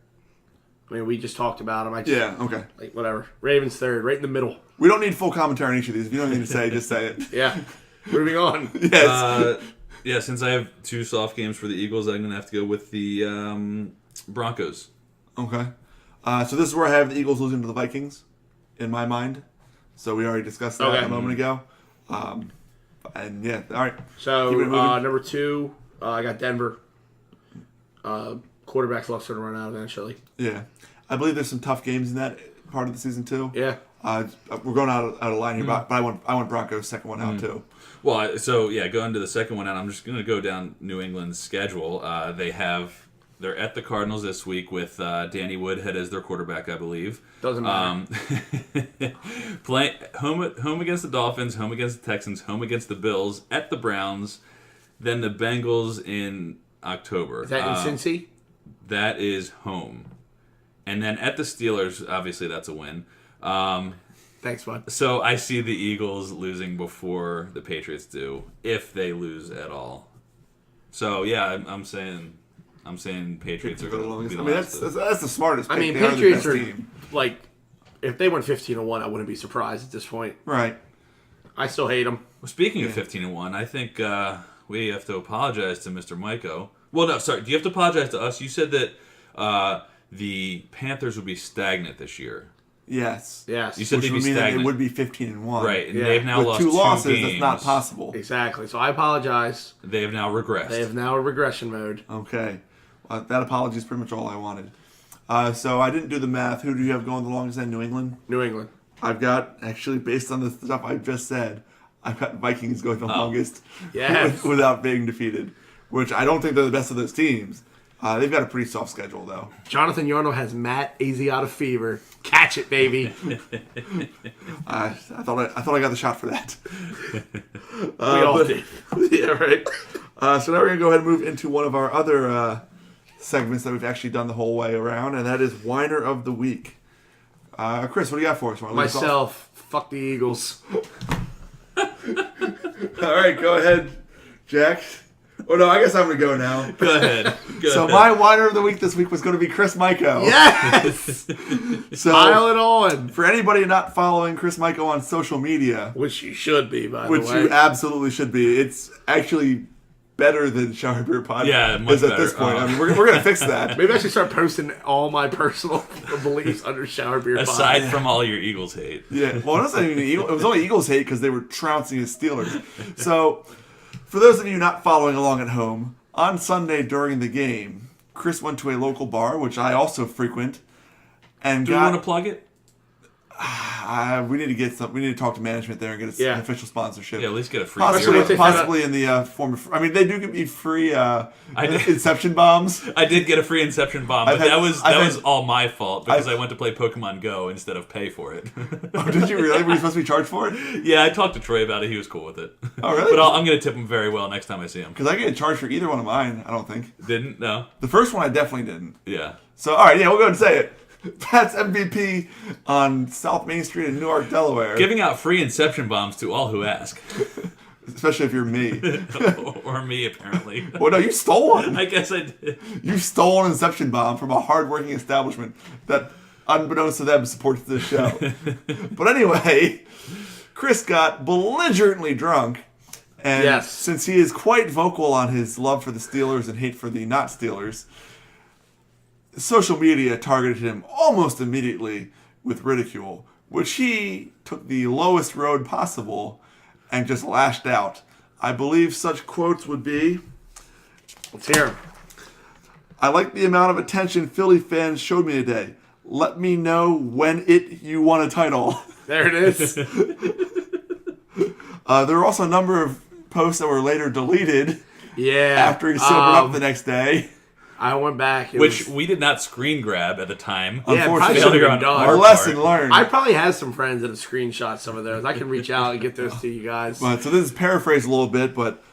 I mean, we just talked about them. Yeah, okay. Like, whatever. Ravens third, right in the middle. We don't need full commentary on each of these. If you don't need to say, just say it. Yeah. Moving on. Yes. Yeah, since I have two soft games for the Eagles, I'm going to have to go with the Broncos. Okay. So this is where I have the Eagles losing to the Vikings, in my mind. So we already discussed that a moment ago. And yeah, all right. So Keep it moving. number 2, I got Denver. Quarterback's luck's going to run out eventually. Yeah. I believe there's some tough games in that part of the season too. Yeah. We're going out of line here, but I want Broncos second one out too. Well, so yeah, going to the second one out, I'm just going to go down New England's schedule. They're at the Cardinals this week with Danny Woodhead as their quarterback, I believe. Doesn't matter. Play home against the Dolphins, home against the Texans, home against the Bills, at the Browns, then the Bengals in October. Is that in Cincy? That is home. And then at the Steelers, obviously that's a win. Thanks, bud. So I see the Eagles losing before the Patriots do, if they lose at all. So yeah, I'm saying Patriots are going to be the last. That's the smartest pick. I mean, They Patriots are are, the best team. like, if they went 15-1, I wouldn't be surprised at this point. Right. I still hate them. Well, speaking of 15-1, I think we have to apologize to Mr. Myko. Well, no, sorry. Do you have to apologize to us? You said that the Panthers would be stagnant this year. Yes. Yes. You said Which they'd would be mean that stagnant. it would be 15-1. Right, and Yeah. they've now With lost 2 losses, games. that's not possible. Exactly. So I apologize. They have now regressed. They have now a regression mode. Okay. That apology is pretty much all I wanted. So I didn't do the math. Who do you have going the longest in New England? New England. I've got, actually, based on the stuff I just said, I've got Vikings going the longest Yes. without being defeated, which I don't think they're the best of those teams. They've got a pretty soft schedule, though. Jonathan Yarno has Matt Asiata fever. Catch it, baby. I thought I got the shot for that. We all did. Yeah, right. So now we're going to go ahead and move into one of our other segments that we've actually done the whole way around, and that is Whiner of the Week. Chris, what do you got for us? Wanna lead us off? Myself. Fuck the Eagles. All right, go ahead, Jack. Oh, no, I guess I'm going to go now. Go ahead. So my Whiner of the Week this week was going to be Chris Myko. Yes! So Pile it on. for anybody not following Chris Myko on social media, Which you should be, by which the way. you absolutely should be, it's actually better than Shower Beer Podcast. Yeah, much is at this better. point. I mean, we're going to fix that. Maybe I should start posting all my personal beliefs under Shower Beer Aside Pod. from all your Eagles hate. Yeah, well, it was only Eagles hate because they were trouncing the Steelers. So, for those of you not following along at home, on Sunday during the game, Chris went to a local bar, which I also frequent, and Do we want to plug it? we need to get some. We need to talk to management there and get an official sponsorship. Yeah, at least get a free Possibly, beer. possibly in the form of. I mean, they do give me free did. Inception bombs. I did get a free Inception bomb, but I've had- that was I've had- all my fault because I went to play Pokemon Go instead of pay for it. Oh, did you really? Were you supposed to be charged for it? Yeah, I talked to Troy about it. He was cool with it. Oh, really? But I'm going to tip him very well next time I see him. Because I get charged for either one of mine. I don't think Didn't? No? the first one I definitely didn't. Yeah. So, all right, yeah, we'll go ahead and say it. Pat's MVP on South Main Street in Newark, Delaware. Giving out free Inception bombs to all who ask. especially if you're me. Or me, apparently. Well, no, you stole one. I guess I did. You stole an Inception bomb from a hardworking establishment that, unbeknownst to them, supports this show. But anyway, Chris got belligerently drunk. And Yes. since he is quite vocal on his love for the Steelers and hate for the not Steelers, social media targeted him almost immediately with ridicule, which he took the lowest road possible and just lashed out. I believe such quotes would be, Let's hear him. I like the amount of attention Philly fans showed me today. Let me know when you won a title. There it is. There were also a number of posts that were later deleted Yeah. after he sobered up the next day. I went back. Which we did not screen grab at the time. Yeah, probably Unfortunately, should have been on done. our a lesson learned. I probably have some friends that have screenshot some of those. I can reach out and get those to you guys. So this is paraphrased a little bit, but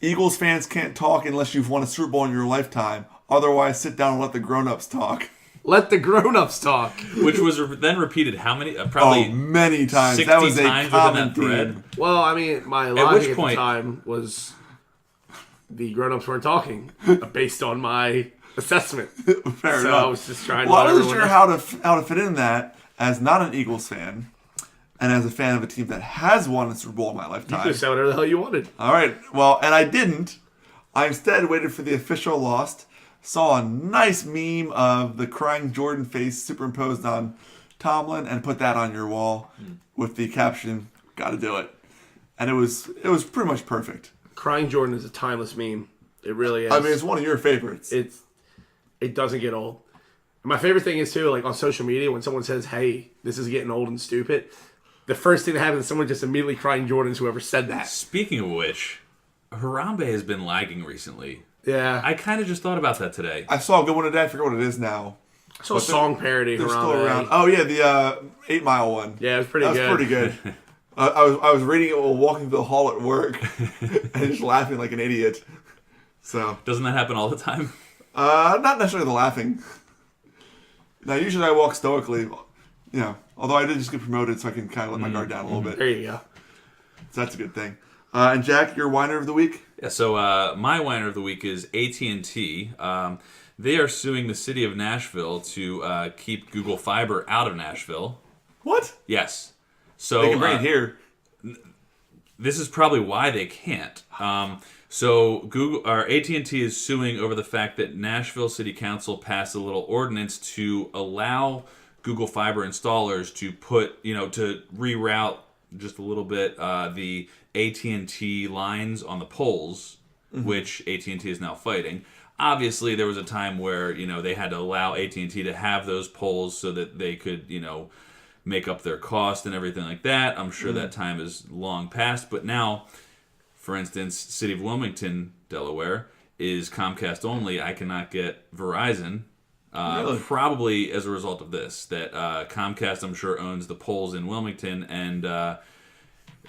Eagles fans can't talk unless you've won a Super Bowl in your lifetime. Otherwise, sit down and let the grown-ups talk. Let the grown-ups talk. Which was then repeated how many? Probably Many times. 60 That was a times within common that thread. theme. Well, I mean, my which logic at the point- time was the grown-ups weren't talking based on my assessment. Fair So enough. I was just trying to Well, I let wasn't everyone sure know. how to fit in that as not an Eagles fan and as a fan of a team that has won a Super Bowl in my You lifetime. could say whatever the hell you wanted. All right. Well, and I didn't. I instead waited for the official lost. Saw a nice meme of the crying Jordan face superimposed on Tomlin and put that on your wall with the caption, "Gotta do it." And it was pretty much perfect. Crying Jordan is a timeless meme. It really is. I mean, it's one of your favorites. It doesn't get old. And my favorite thing is too, like on social media, when someone says, "Hey, this is getting old and stupid," the first thing that happens is someone just immediately crying Jordan's whoever said that. Speaking of which, Harambe has been lagging recently. Yeah, I kind of just thought about that today. I saw a good one today. I forget what it is now. I saw a song parody. They're still Harambe. around. Oh yeah, the 8 Mile one. Yeah, it was pretty That was good. pretty good. I was reading it while walking through the hall at work and just laughing like an idiot. So Doesn't that happen all the time? not necessarily the laughing. Now usually I walk stoically, although I did just get promoted, so I can kind of let my guard down a little bit. There you go. So that's a good thing. And Jack, your whiner of the week? Yeah, so my whiner of the week is AT&T. They are suing the city of Nashville to keep Google Fiber out of Nashville. What? Yes. So They can bring it here. This is probably why they can't. So Google or AT&T is suing over the fact that Nashville City Council passed a little ordinance to allow Google Fiber installers to to reroute just a little bit the AT&T lines on the poles, which AT&T is now fighting. Obviously, there was a time where they had to allow AT&T to have those poles so that they could make up their cost and everything like that. I'm sure that time is long past, but now, for instance, City of Wilmington, Delaware, is Comcast only. I cannot get Verizon. Really? Probably as a result of this, that Comcast, I'm sure, owns the poles in Wilmington, and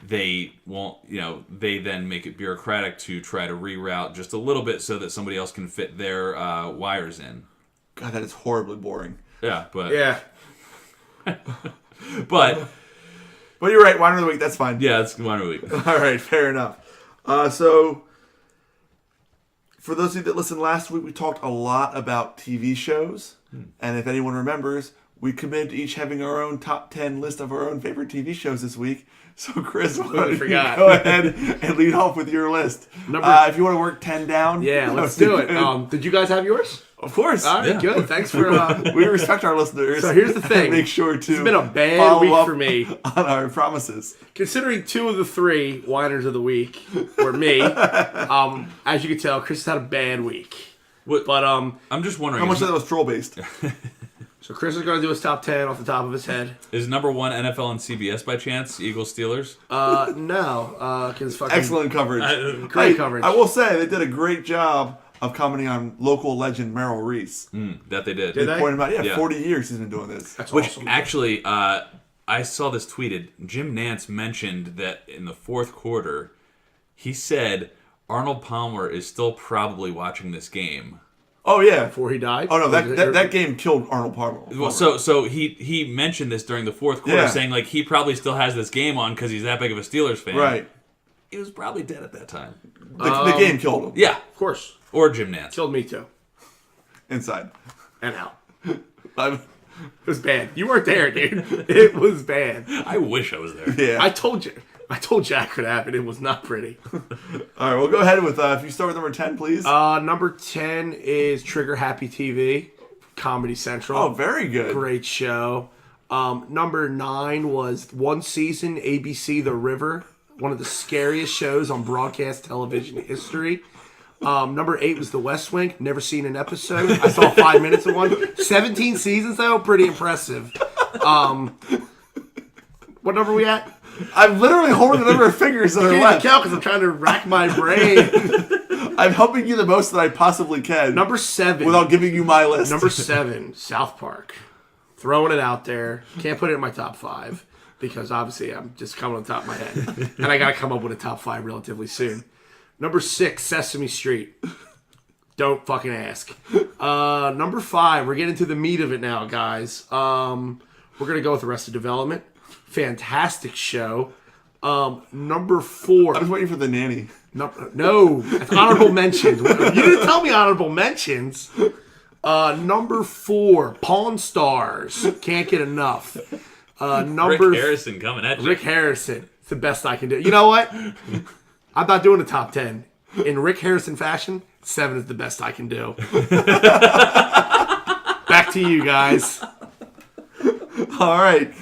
they won't, they then make it bureaucratic to try to reroute just a little bit so that somebody else can fit their wires in. God, that is horribly boring. Yeah, but Yeah. but But you're right, whiner of the week, that's fine. yeah, it's one week. All right, fair enough. So, for those of you that listened last week, we talked a lot about TV shows. And if anyone remembers, we committed to each having our own top 10 list of our own favorite TV shows this week. So, Chris, why don't you forgot. go ahead and lead off with your list. If you want to work 10 down. Yeah, that let's would do be it. good. Did you guys have yours? Of course. All right, Yeah. good. Thanks for. We respect our listeners. So here's the thing. Make sure to It's been a bad follow week up for me. on our promises. Considering 2 of the 3 whiners of the week were me, as you can tell, Chris has had a bad week. What, But I'm just wondering, How much of that was troll based? so Chris is going to do his top 10 off the top of his head. is number one NFL and CBS by chance? Eagles Steelers. No, because fucking Excellent coverage. great coverage. I will say they did a great job of commenting on local legend Merrill Reese. That they did. Did they? Pointed out, Yeah. 40 years he's been doing this. That's Which awesome. actually, I saw this tweeted. Jim Nantz mentioned that in the fourth quarter, he said Arnold Palmer is still probably watching this game. Oh yeah. before he died. Oh no, that game killed Arnold Palmer. Well, so he mentioned this during the fourth quarter, Yeah. saying like he probably still has this game on because he's that big of a Steelers fan. Right. He was probably dead at that time. The game killed him. Yeah, Of course. or Jim Nantz. Killed me too. Inside. And out. I'm- It was bad. You weren't there, dude. It was bad. I wish I was there. yeah. I told you that could happen. It was not pretty. All right, we'll go ahead with if you start with number 10, please. Number 10 is Trigger Happy TV, Comedy Central. Oh, very good. Great show. Number 9 was one season, ABC The River, one of the scariest shows on broadcast television history. Number 8 was The West Wing. Never seen an episode. I saw 5 minutes of one. 17 seasons, though. Pretty impressive. What number are we at? I'm literally holding the number of fingers that I are can't left. even count because I'm trying to rack my brain. I'm helping you the most that I possibly can. Number 7. Without giving you my list. Number 7, South Park. Throwing it out there. Can't put it in my top 5 because obviously I'm just coming on the top of my head. And I got to come up with a top 5 relatively soon. Number 6, Sesame Street. Don't fucking ask. Number 5, we're getting to the meat of it now, guys. We're going to go with Arrested Development. Fantastic show. Number 4. I was waiting for the nanny. No, that's honorable mentions. You didn't tell me honorable mentions. Number 4, Pawn Stars. Can't get enough. Rick Harrison coming at you. Rick Harrison. It's the best I can do. You know what? I'm not doing a top 10. In Rick Harrison fashion, 7 is the best I can do. Back to you guys. All right.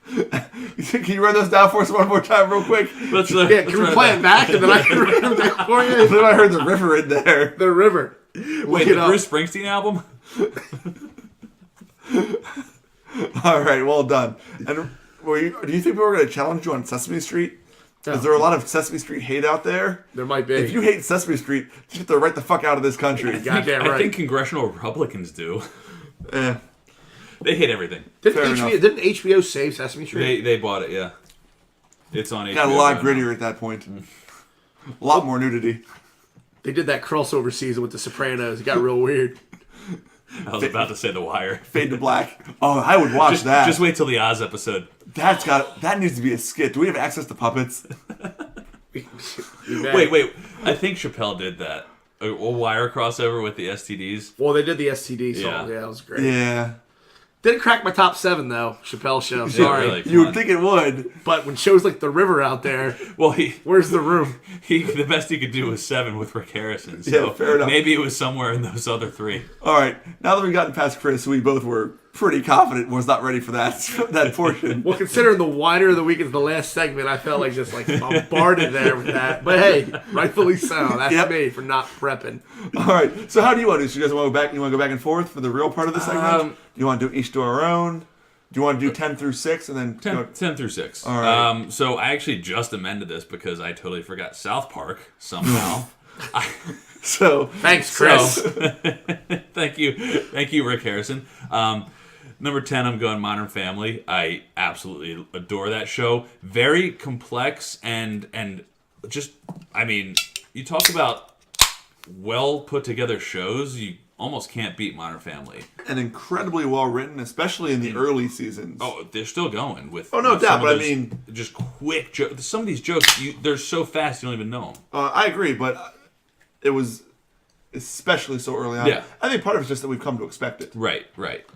Can you run those down for us one more time real quick? Let's, Yeah, can we play it back and then I can read them down for I you? thought I heard the river in there. The River. Wait, it the up. Bruce Springsteen album? All right, well done. And do you think people are going to challenge you on Sesame Street? Is there a lot of Sesame Street hate out there? There might be. If you hate Sesame Street, you have to right the fuck out of this country. Goddamn right. I think congressional Republicans do. Eh. They hate everything. Fair enough. Didn't HBO save Sesame Street? They bought it, yeah. It's on HBO. Got a lot right grittier at that point. A lot more nudity. They did that crossover season with The Sopranos. It got real weird. now. I was about to say The Wire. Fade to black. Oh, I would watch that. Just wait till the Oz episode. That needs to be a skit. Do we have access to puppets? Wait. I think Chappelle did that. A Wire crossover with the STDs. Well, they did the STD song. Yeah, that was great. Yeah. Didn't crack my top 7 though. Chappelle show. Sorry, really. You would think it would. but when shows like The River out there, Well, where's the room? the best he could do was 7 with Rick Harrison. So Yeah, fair enough. maybe it was somewhere in those other 3. All right. Now that we've gotten past Chris, we both were pretty confident was not ready for that portion. Well, considering the wider the week is the last segment, I felt like just like bombarded there with that. But hey, rightfully so. That's Yep. me for not prepping. All right. So how do you want to do? So you guys want to go back? You want to go back and forth for the real part of the segment? Do you want to do each to our own? Do you want to do 10 through 6 and then 10 through 6. All right. So I actually just amended this because I totally forgot South Park somehow. So Thanks, Chris. Thank you, Rick Harrison. Number 10, I'm going Modern Family. I absolutely adore that show. Very complex and just, I mean, you talk about well put together shows. You almost can't beat Modern Family. and incredibly well written, especially in the early seasons. Oh, they're still going with. Oh, no with doubt, some of but I those mean- just quick jokes. Some of these jokes, they're so fast you don't even know them. I agree, but it was especially so early on. Yeah. I think part of it's just that we've come to expect it. Right,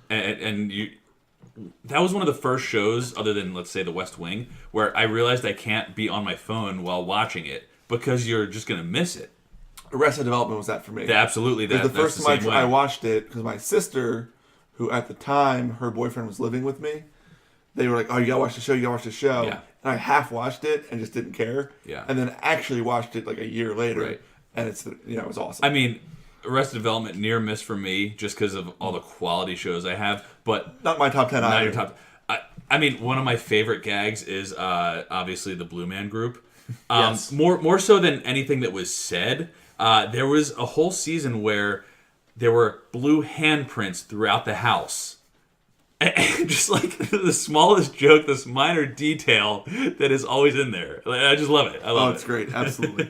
and you. That was one of the first shows, other than let's say The West Wing, where I realized I can't be on my phone while watching it because you're just gonna miss it. Arrested Development was that for me. Absolutely, It was the first that's the time same I way. watched it because my sister, who at the time her boyfriend was living with me, they were like, "Oh, you gotta watch the show. You gotta watch the show." Yeah. And I half watched it and just didn't care. Yeah. And then actually watched it like a year later, Right. and it was awesome. I mean, Arrested Development near miss for me just because of all the quality shows I have, but Not my top 10 not either. your top. I mean, one of my favorite gags is obviously the Blue Man Group. Yes. More so than anything that was said. There was a whole season where there were blue handprints throughout the house, And just like the smallest joke, this minor detail that is always in there. Like, I just love it. I love it. It's great. Absolutely.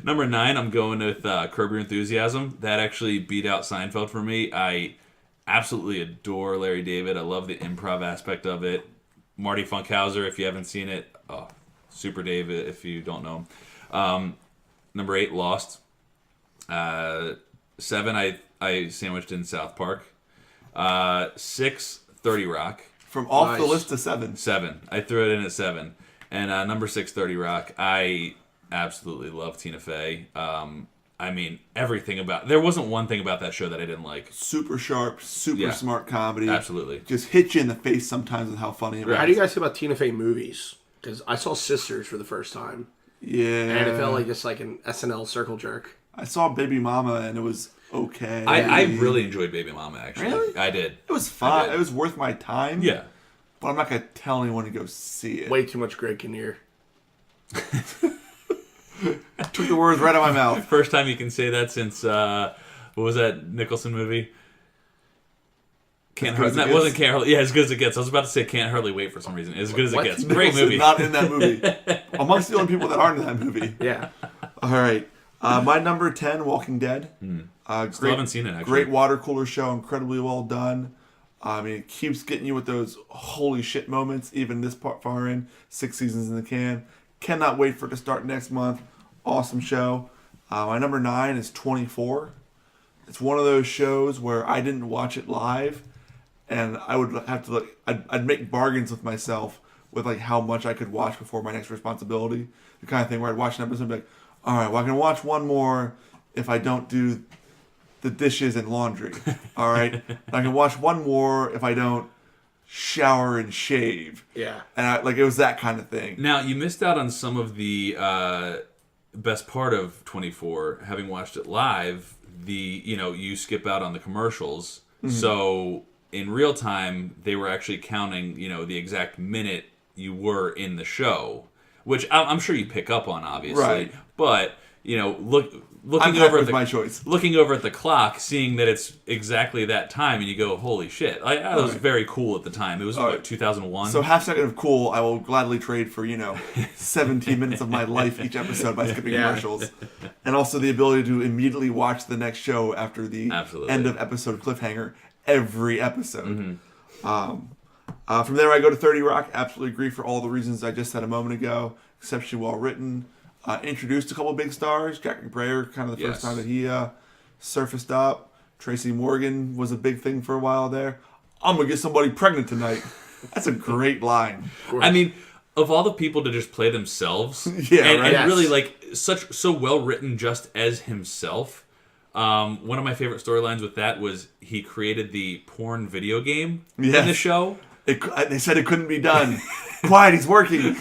Number 9, I'm going with Curb Your Enthusiasm. That actually beat out Seinfeld for me. I absolutely adore Larry David. I love the improv aspect of it. Marty Funkhauser, if you haven't seen it. Oh, Super Dave, if you don't know him. Number 8, Lost. 7, I sandwiched in South Park. 6, 30 Rock. From off the list to 7. 7. I threw it in at 7. And number 6, 30 Rock. I absolutely love Tina Fey. I mean, everything about... There wasn't one thing about that show that I didn't like. Super sharp, super smart comedy. Absolutely. Just hit you in the face sometimes with how funny it was. How do you guys feel about Tina Fey movies? Because I saw Sisters for the first time. Yeah. And it felt like just like an SNL circle jerk. I saw Baby Mama and it was okay. I really enjoyed Baby Mama, actually. Really? I did. It was fun. It was worth my time. Yeah. But I'm not going to tell anyone to go see it. Way too much Greg Kinnear. Took the words right out of my mouth. First time you can say that since, what was that Nicholson movie? That wasn't Can't Hardly... Yeah, As Good as It Gets. I was about to say Can't Hardly Wait for some reason. As Good as It Gets. Great movie. Not in that movie. Amongst the only people that aren't in that movie. Yeah. All right. My number 10, Walking Dead. Still haven't seen it, actually. Great water cooler show. Incredibly well done. I mean, it keeps getting you with those holy shit moments, even this part far in. 6 seasons in the can. Cannot wait for it to start next month. Awesome show. My number 9 is 24. It's one of those shows where I didn't watch it live, and I would have to I'd make bargains with myself with like how much I could watch before my next responsibility. The kind of thing where I'd watch an episode and be like, all right, well, I can watch one more if I don't do the dishes and laundry. All right, I can watch one more if I don't shower and shave. Yeah, and it was that kind of thing. Now you missed out on some of the best part of 24. Having watched it live, you skip out on the commercials. Mm-hmm. So in real time, they were actually counting the exact minute you were in the show, which I'm sure you pick up on, obviously. Right. But looking over at the clock, seeing that it's exactly that time, and you go, "Holy shit!" That was very cool at the time. It was 2001. So half second of cool, I will gladly trade for 17 minutes of my life each episode by skipping commercials, and also the ability to immediately watch the next show after the end of episode cliffhanger every episode. Mm-hmm. From there, I go to 30 Rock. Absolutely agree for all the reasons I just said a moment ago. Exceptionally well written. Introduced a couple big stars. Jack McBrayer, kind of the first time that he surfaced up. Tracy Morgan was a big thing for a while there. I'm going to get somebody pregnant tonight. That's a great line. I mean, of all the people to just play themselves, and really so well written just as himself. One of my favorite storylines with that was he created the porn video game in the show. They said it couldn't be done. Quiet, he's working.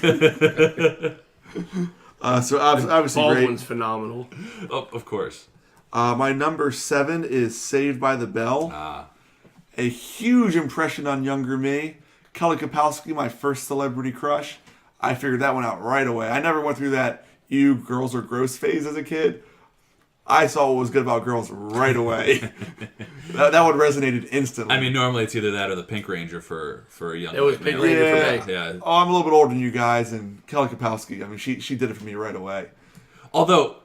So obviously Baldwin's great. phenomenal. Oh, of course. My number 7 is Saved by the Bell. A huge impression on younger me. Kelly Kapowski, my first celebrity crush. I figured that one out right away. I never went through that "you girls are gross" phase as a kid. I saw what was good about girls right away. that one resonated instantly. I mean, normally it's either that or the Pink Ranger for a young. It was Pink Ranger for me. Yeah. Oh, I'm a little bit older than you guys, and Kelly Kapowski. I mean, she did it for me right away. Although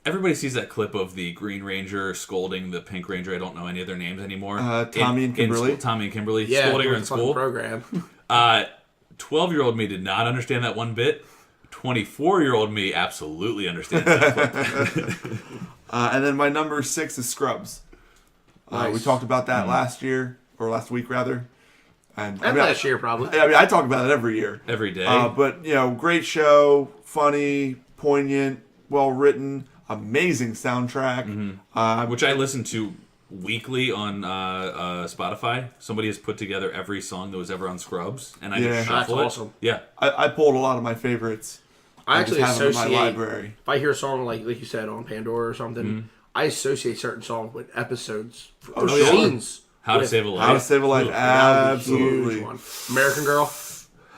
everybody sees that clip of the Green Ranger scolding the Pink Ranger. I don't know any of their names anymore. Tommy and Kimberly. Tommy and Kimberly Yeah, scolding her in school. Program. 12-year-old me did not understand that one bit. 24-year-old me absolutely understands that clip. And then my number 6 is Scrubs. Nice. We talked about that last week rather. And last year probably. I talk about it every year. Every day. But, great show, funny, poignant, well written, amazing soundtrack. Mm-hmm. Which I listen to weekly on Spotify. Somebody has put together every song that was ever on Scrubs, and I just shuffle it. That's awesome. Yeah. I pulled a lot of my favorites. I actually have them in associate, my library. if I hear a song like you said on Pandora or something, I associate certain songs with episodes or scenes. How to Save a Life. How to Save a Life, absolutely. American Girl.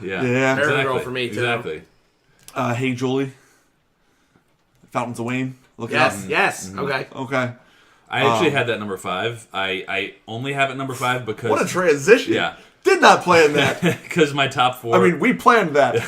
Yeah. American Girl for me too. Exactly. Hey Julie. Fountains of Wayne. Look it Yes, up. yes. Okay. Okay. I actually had that number 5. I only have it number 5 because... What a transition. Yeah. Did not plan that. Because my top 4... I mean, we planned that.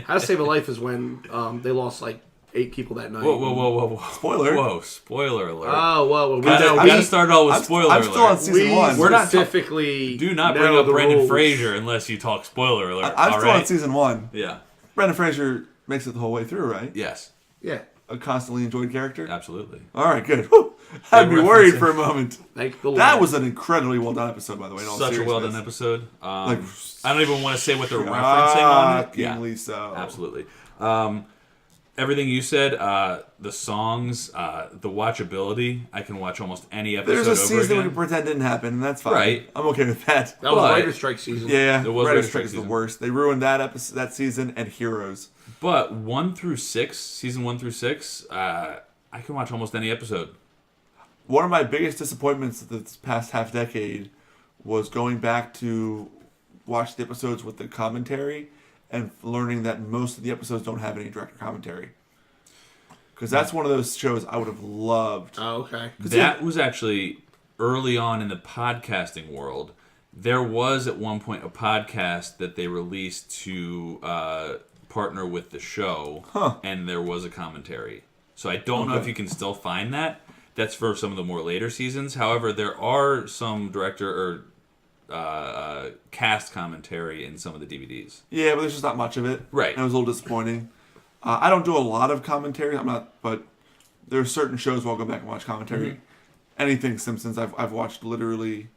How to Save a Life is when they lost like 8 people that night. Whoa. Spoiler. Whoa, spoiler alert. Oh, whoa. We Gotta start all with spoiler I'm alert. still on season 1. We're not We're specifically. Do not know bring up the Brendan rules. Fraser unless you talk spoiler alert. I'm all still right? on season 1. Yeah. Brendan Fraser makes it the whole way through, right? Yes. Yeah. A constantly enjoyed character. Absolutely. All right, good. Whew. Had me Good worried referencing. for a moment. Thank the That Lord. was an incredibly well done episode, by the way. In all Such a well seriousness. done episode. Like, I don't even want to say what they're referencing on it. Shockingly so. Absolutely. Everything you said, the songs, the watchability. I can watch almost any episode There's a over season we again. can pretend didn't happen, and that's fine. Right. I'm okay with that. That was But- Writer's Strike season. Yeah, It was Writer's Writer's Strike is the season. worst. They ruined that episode, that season, and Heroes. But 1 through 6, season 1 through 6, I can watch almost any episode. One of my biggest disappointments this past half decade was going back to watch the episodes with the commentary and learning that most of the episodes don't have any director commentary. Because that's one of those shows I would have loved. Oh, okay. That was actually early on in the podcasting world. There was at one point a podcast that they released to partner with the show, and there was a commentary. So I don't know if you can still find that. That's for some of the more later seasons. However, there are some director or cast commentary in some of the DVDs. Yeah, but there's just not much of it. Right. And it was a little disappointing. I don't do a lot of commentary. But there are certain shows where I'll go back and watch commentary. Mm-hmm. Anything Simpsons, I've watched literally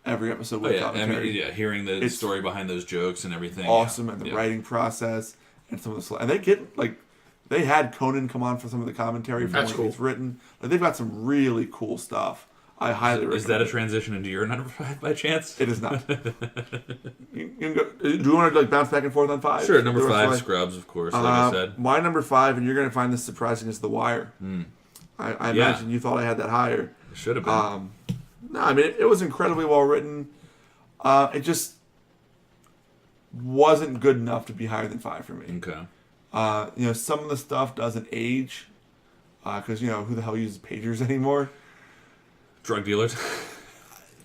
every episode with I commentary. mean, hearing the It's story behind those jokes and everything. Awesome, yeah. and the Yeah. writing process and some of the and they get they had Conan come on for some of the commentary for That's when cool. it's written. Like, they've got some really cool stuff. I highly recommend. Is that a it. transition into your number 5 by chance? It is not. You can go, do you want to bounce back and forth on 5? Sure, number The rest 5, of Scrubs, of course, like I said. my number 5, and you're going to find this surprising, is The Wire. I imagine you thought I had that higher. Should have been. No, I mean, it was incredibly well written. It just wasn't good enough to be higher than 5 for me. Okay. Some of the stuff doesn't age because who the hell uses pagers anymore? Drug dealers.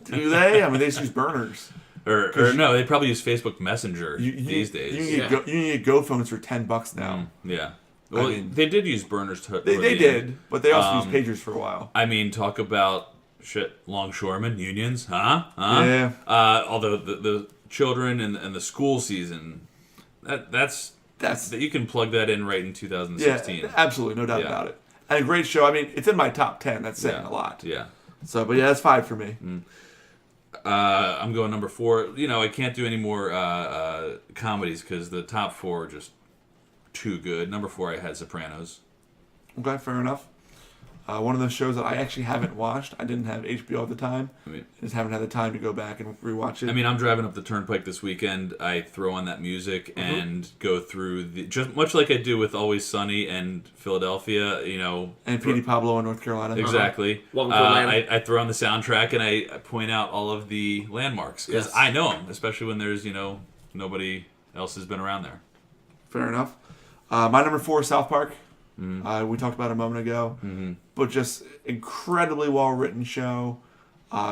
Do they? I mean, they just use burners. or no, they probably use Facebook Messenger these days. You can get Go phones for $10 now. Yeah. Well, mean, they did use burners. They did, but they also used pagers for a while. I mean, talk about longshoremen, unions, huh? Yeah. Although the children and the school season, that's that you can plug that in right in 2016. Yeah, absolutely, no doubt about it. And a great show. I mean, it's in my top 10. That's saying a lot. Yeah. So, but yeah, that's 5 for me. I'm going number 4. I can't do any more comedies because the top 4 are just too good. Number 4, I had Sopranos. Okay, fair enough. One of those shows that I actually haven't watched. I didn't have HBO at the time. I just haven't had the time to go back and rewatch it. I mean, I'm driving up the turnpike this weekend. I throw on that music and go through just much like I do with Always Sunny and Philadelphia. And Petey Pablo in North Carolina. Exactly. Welcome to Atlanta. I throw on the soundtrack and I point out all of the landmarks because I know them, especially when there's nobody else has been around there. Fair enough. My number 4 is South Park. We talked about it a moment ago, but just incredibly well written show,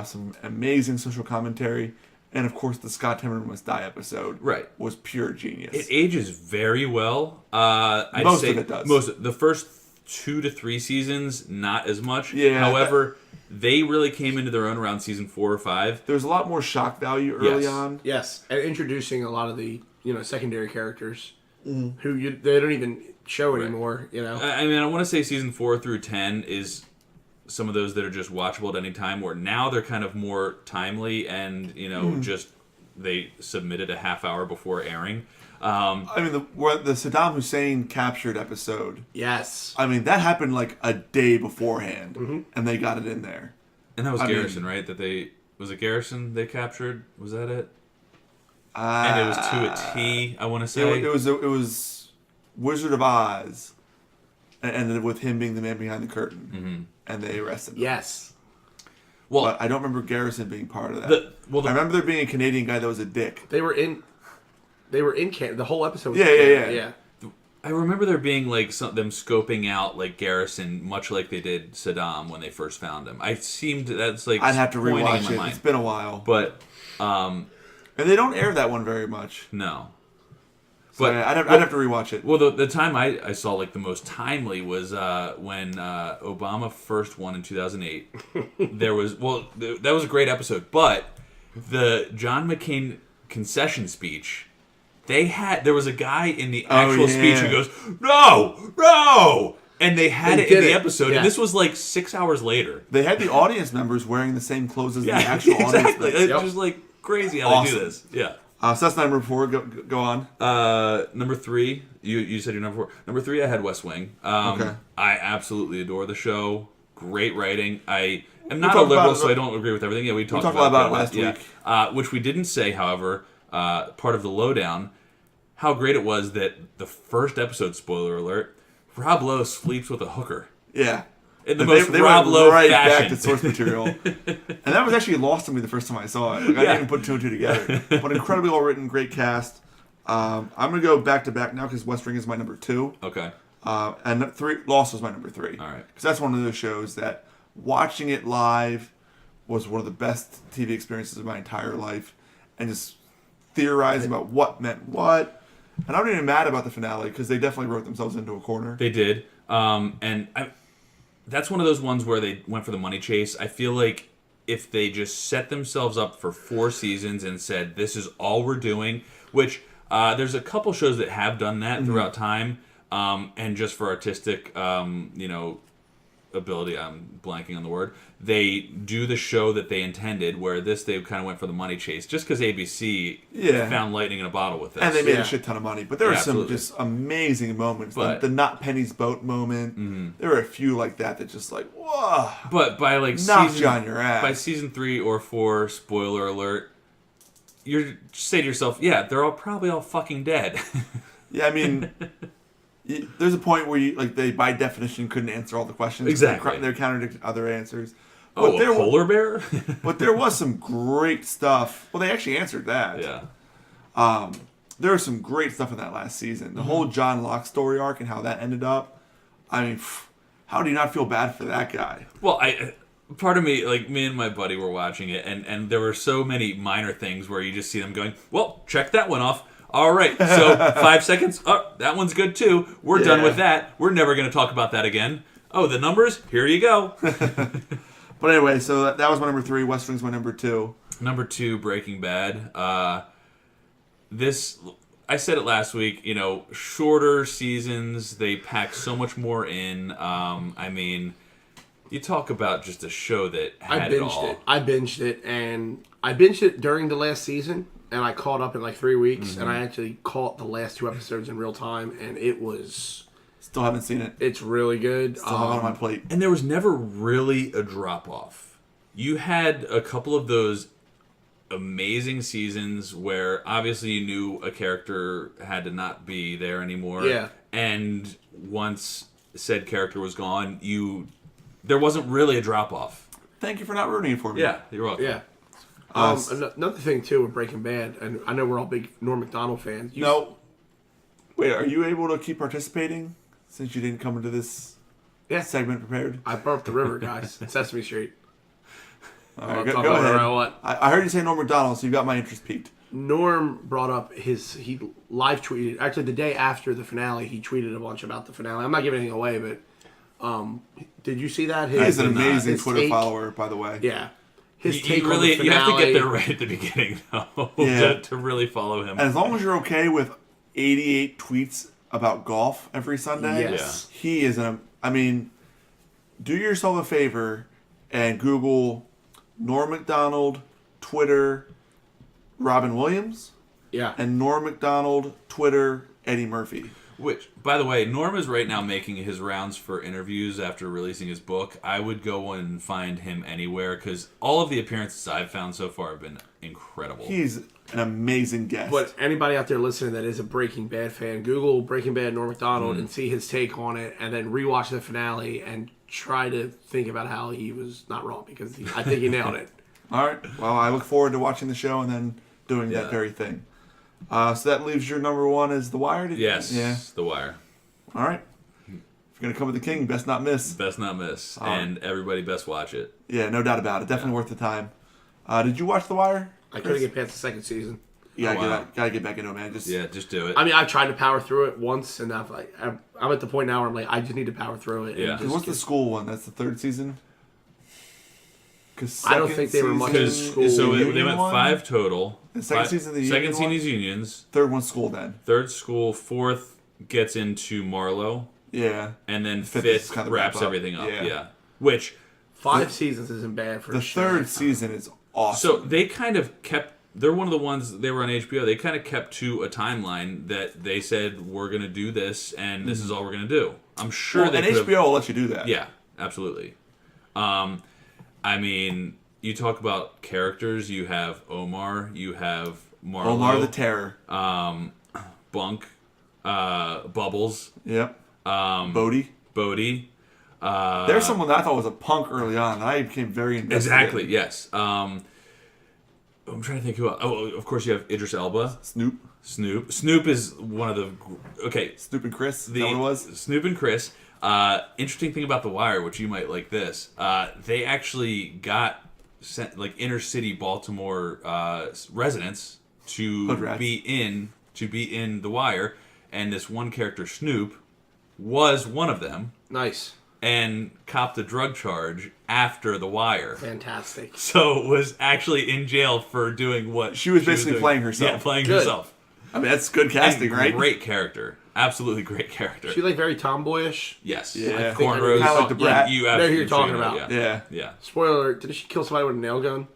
some amazing social commentary, and of course the Scott Timmerman Must Die episode. Right. Was pure genius. It ages very well. I'd Most say of it does. The first 2 to 3 seasons, not as much. Yeah. However, they really came into their own around season 4 or 5. There's a lot more shock value early Yes. on. Yes, and introducing a lot of the secondary characters who they don't even show anymore. I mean, I want to say season 4 through 10 is some of those that are just watchable at any time. Where now they're kind of more timely and just they submitted a half hour before airing. I mean, the Saddam Hussein captured episode. Yes. I mean, that happened like a day beforehand, and they got it in there. And that was I Garrison, right? Was it Garrison they captured? Was that it? And it was to a T, I want to say. It was Wizard of Oz, and ended with him being the man behind the curtain, and they arrested him. Yes. Well, But I don't remember I being part of that. I remember there being a Canadian guy that was a dick. They were in Canada. The whole episode was Yeah, in yeah, Canada. yeah. I remember there being like them scoping out like Garrison, much like they did Saddam when they first found him. That's like I'd have to pointing in rewatch my it. mind. It's been a while, But and they don't air that one very much. no. So But I'd have to rewatch it. Well, the time I saw like the most timely was when Obama first won in 2008. There was that was a great episode, but the John McCain concession speech. There was a guy in the actual speech who goes, no, and they had it in the episode, and this was like 6 hours later. They had the audience members wearing the same clothes as the actual exactly. audience members. It's just like crazy how they do this. Yeah. So that's number 4. Go on. Number 3, you said your number 4. Number 3, I had West Wing. Okay. I absolutely adore the show. Great writing. I am not a liberal, so I don't agree with everything. Yeah, we talked about it last week. Which we didn't say, however, part of the lowdown, how great it was that the first episode, spoiler alert, Rob Lowe sleeps with a hooker. Yeah. In the most Rob went Lowe right fashion. back to source material. And that was actually lost to me the first time I saw it. Like, I didn't even put 2 and 2 together. But incredibly well written, great cast. I'm going to go back to back now because West Wing is my number 2. Okay. And Lost was my number 3. All right. Because that's one of those shows that watching it live was one of the best TV experiences of my entire life. And just theorizing about what meant what. And I'm not even mad about the finale because they definitely wrote themselves into a corner. They did. That's one of those ones where they went for the money chase. I feel like if they just set themselves up for 4 seasons and said, this is all we're doing, which there's a couple shows that have done that throughout time, and just for artistic, ability, I'm blanking on the word, they do the show that they intended, where they kind of went for the money chase, just because ABC found lightning in a bottle with this. And they made a shit ton of money. But there were some absolutely. just amazing moments. But, the Not Penny's Boat moment. There were a few like that just like, whoa. But by like knocked you on your ass. By season 3 or 4, spoiler alert, you say to yourself, yeah, they're probably all fucking dead. Yeah, I mean... There's a point where they by definition couldn't answer all the questions. Exactly. They contradicted other answers. But a polar bear? But there was some great stuff. Well, they actually answered that. Yeah. There was some great stuff in that last season. The whole John Locke story arc and how that ended up. I mean, how do you not feel bad for that guy? Well, part of me, like me and my buddy were watching it, and there were so many minor things where you just see them going, well, check that one off. All right, so 5 seconds. Oh, that one's good too. We're done with that. We're never going to talk about that again. Oh, the numbers? Here you go. But anyway, so that was my number 3. West Wing's my number 2. Number 2, Breaking Bad. I said it last week, shorter seasons, they pack so much more in. I mean, you talk about just a show that had it all. I binged it, and I binged it during the last season. And I caught up in like 3 weeks, and I actually caught the last 2 episodes in real time, and it was... Still haven't seen it. It's really good. Still have it on my plate. And there was never really a drop-off. You had a couple of those amazing seasons where obviously you knew a character had to not be there anymore. Yeah. And once said character was gone, there wasn't really a drop-off. Thank you for not ruining it for me. Yeah, you're welcome. Yeah. Another thing, too, with Breaking Bad, and I know we're all big Norm Macdonald fans. No. Wait, are you able to keep participating since you didn't come into this segment prepared? I burped the river, guys. Sesame Street. All right, go ahead. I heard you say Norm Macdonald, so you got my interest piqued. Norm brought up he live tweeted, actually the day after the finale, he tweeted a bunch about the finale. I'm not giving anything away, but did you see that? He's an amazing Twitter follower, by the way. Yeah. You have to get there right at the beginning, though, to really follow him. And as long as you're okay with 88 tweets about golf every Sunday, he is I mean, do yourself a favor and Google Norm Macdonald, Twitter, Robin Williams, and Norm Macdonald, Twitter, Eddie Murphy. Which, by the way, Norm is right now making his rounds for interviews after releasing his book. I would go and find him anywhere because all of the appearances I've found so far have been incredible. He's an amazing guest. But anybody out there listening that is a Breaking Bad fan, Google Breaking Bad Norm Macdonald and see his take on it, and then rewatch the finale and try to think about how he was not wrong, because I think he nailed it. All right. Well, I look forward to watching the show and then doing that very thing. So that leaves your number 1 as The Wire? Yes, The Wire. All right. If you're gonna come with the king, best not miss. Best not miss, All right. and everybody best watch it. Yeah, no doubt about it. Definitely worth the time. Did you watch The Wire? I couldn't get past the second season. Yeah, wow. gotta get back into it, man. Just do it. I mean, I've tried to power through it once, and I'm at the point now where I'm like, I just need to power through it. Yeah. And What's the school one? That's the third season. I don't think they were much in school. So Union they went one? 5 total. The second season, the union second one? season is unions. Third one's school then. Third school. Fourth gets into Marlowe, Yeah. and then Fifth is fifth kinda wraps wrap up. everything up. Yeah. Yeah. Which 5 seasons isn't bad for The a show. third season is awesome. so they kind of kept. They're one of the ones they were on HBO. They kind of kept to a timeline that they said we're going to do this, and this is all we're going to do. I'm sure they and could have. HBO will let you do that. Yeah, absolutely. I mean, you talk about characters. You have Omar. You have Marlo. Omar the Terror. Bunk. Bubbles. Yep. Bodie. Bodie. There's someone that I thought was a punk early on, and I became very invested. Exactly. in. Yes. I'm trying to think who else. Oh, of course you have Idris Elba. Snoop. Snoop is one of the. Okay. Snoop and Chris. Is that what it was? Snoop and Chris. Interesting thing about The Wire, which you might like this. They actually got sent, like inner city Baltimore residents to Hood rats. be in The Wire, and this one character Snoop was one of them Nice. and copped a drug charge after The Wire. Fantastic. So was actually in jail for doing what She was basically doing. playing herself. Yeah, playing Good. herself. I mean, that's good casting, And right? Great character. Absolutely great character. She like very tomboyish. Yes. Yeah. Like I think I know cornrows. kinda like the brat. You I know who absolutely you're talking know, about. Yeah. Yeah. Spoiler alert, did she kill somebody with a nail gun?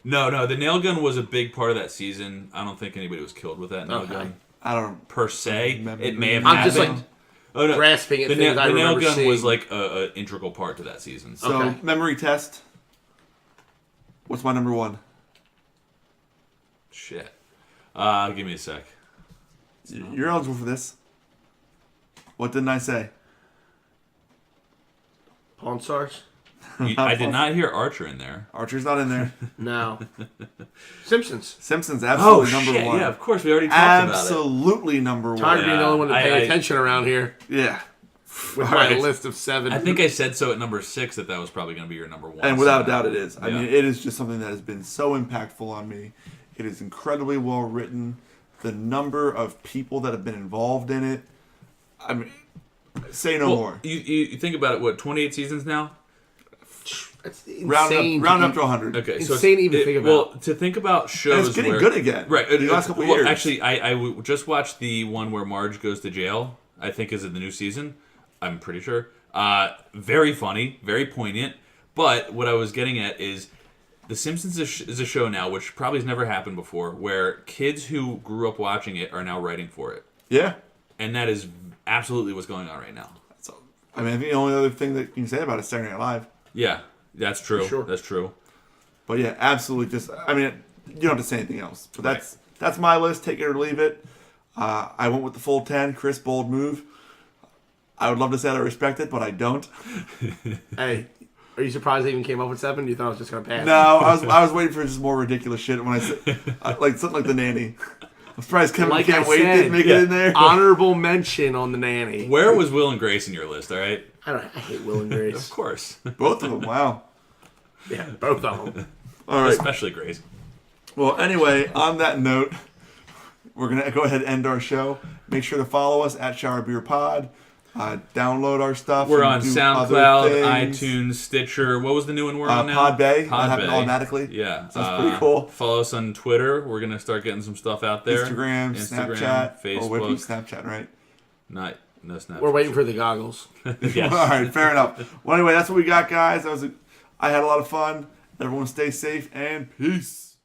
No, the nail gun was a big part of that season. I don't think anybody was killed with that nail Okay. gun I don't. per se. Remember It may have I'm happened. just like oh, no. grasping at the things I nail remember gun seeing. was like a integral part to that season. So, Okay. memory test. What's my number one? Shit. Give me a sec. You're eligible for this. What didn't I say? Pawn Stars? I did not hear Archer in there. Archer's not in there. No. Simpsons. Simpsons, absolutely number shit! one. Yeah, of course. We already talked Absolutely number one. Tired of being the only one to pay I- attention around here Yeah. with All my right. list of 7. about it. I think I said so at number 6 that was probably going to be your number 1. And without a doubt, it is. I Yeah. mean, it is just something that has been so impactful on me. It is incredibly well written. The number of people that have been involved in it. I mean, say no more. You think about it. What 28 seasons now? It's Round insane. up to 100. Okay, Insane to even think about. Well, to think about shows, And it's getting where, good again. right? The last couple well, years. Actually, I just watched the one where Marge goes to jail. I think is in the new season. I'm pretty sure. Very funny, very poignant. But what I was getting at is The Simpsons is a show now, which probably has never happened before, where kids who grew up watching it are now writing for it, Yeah. and that is absolutely what's going on right now. So, I mean, I think the only other thing that you can say about it is Saturday Night Live. Yeah, that's true. Sure. That's true. But yeah, absolutely. Just, I mean, you don't have to say anything else. But that's my list. Take it or leave it. I went with the full 10. Chris, bold move. I would love to say that I respect it, but I don't. Hey, are you surprised I even came up with 7? You thought I was just going to pass? No, I was waiting for just more ridiculous shit when I said like something like the nanny. I'm surprised Kevin Like Can't I Wait said, didn't make it in there. Honorable mention on the nanny. Where was Will and Grace in your list? All right, I hate Will and of Grace. course, Both of them. Wow. Yeah, both of them. All right. especially Grace. Well, anyway, on that note, we're gonna go ahead and end our show. Make sure to follow us at Shower Beer Pod. Download our stuff. We're and on do SoundCloud, other things. iTunes, Stitcher. What was the new one we're on now? Podbay. That happened automatically. Yeah, That's pretty cool. Follow us on Twitter. We're gonna start getting some stuff out there. Instagram, Snapchat, Facebook. Oh, wait, Snapchat, right? No Snapchat. We're waiting for the goggles. Yes. All right, fair enough. Well, anyway, that's what we got, guys. I had a lot of fun. Everyone stay safe and peace.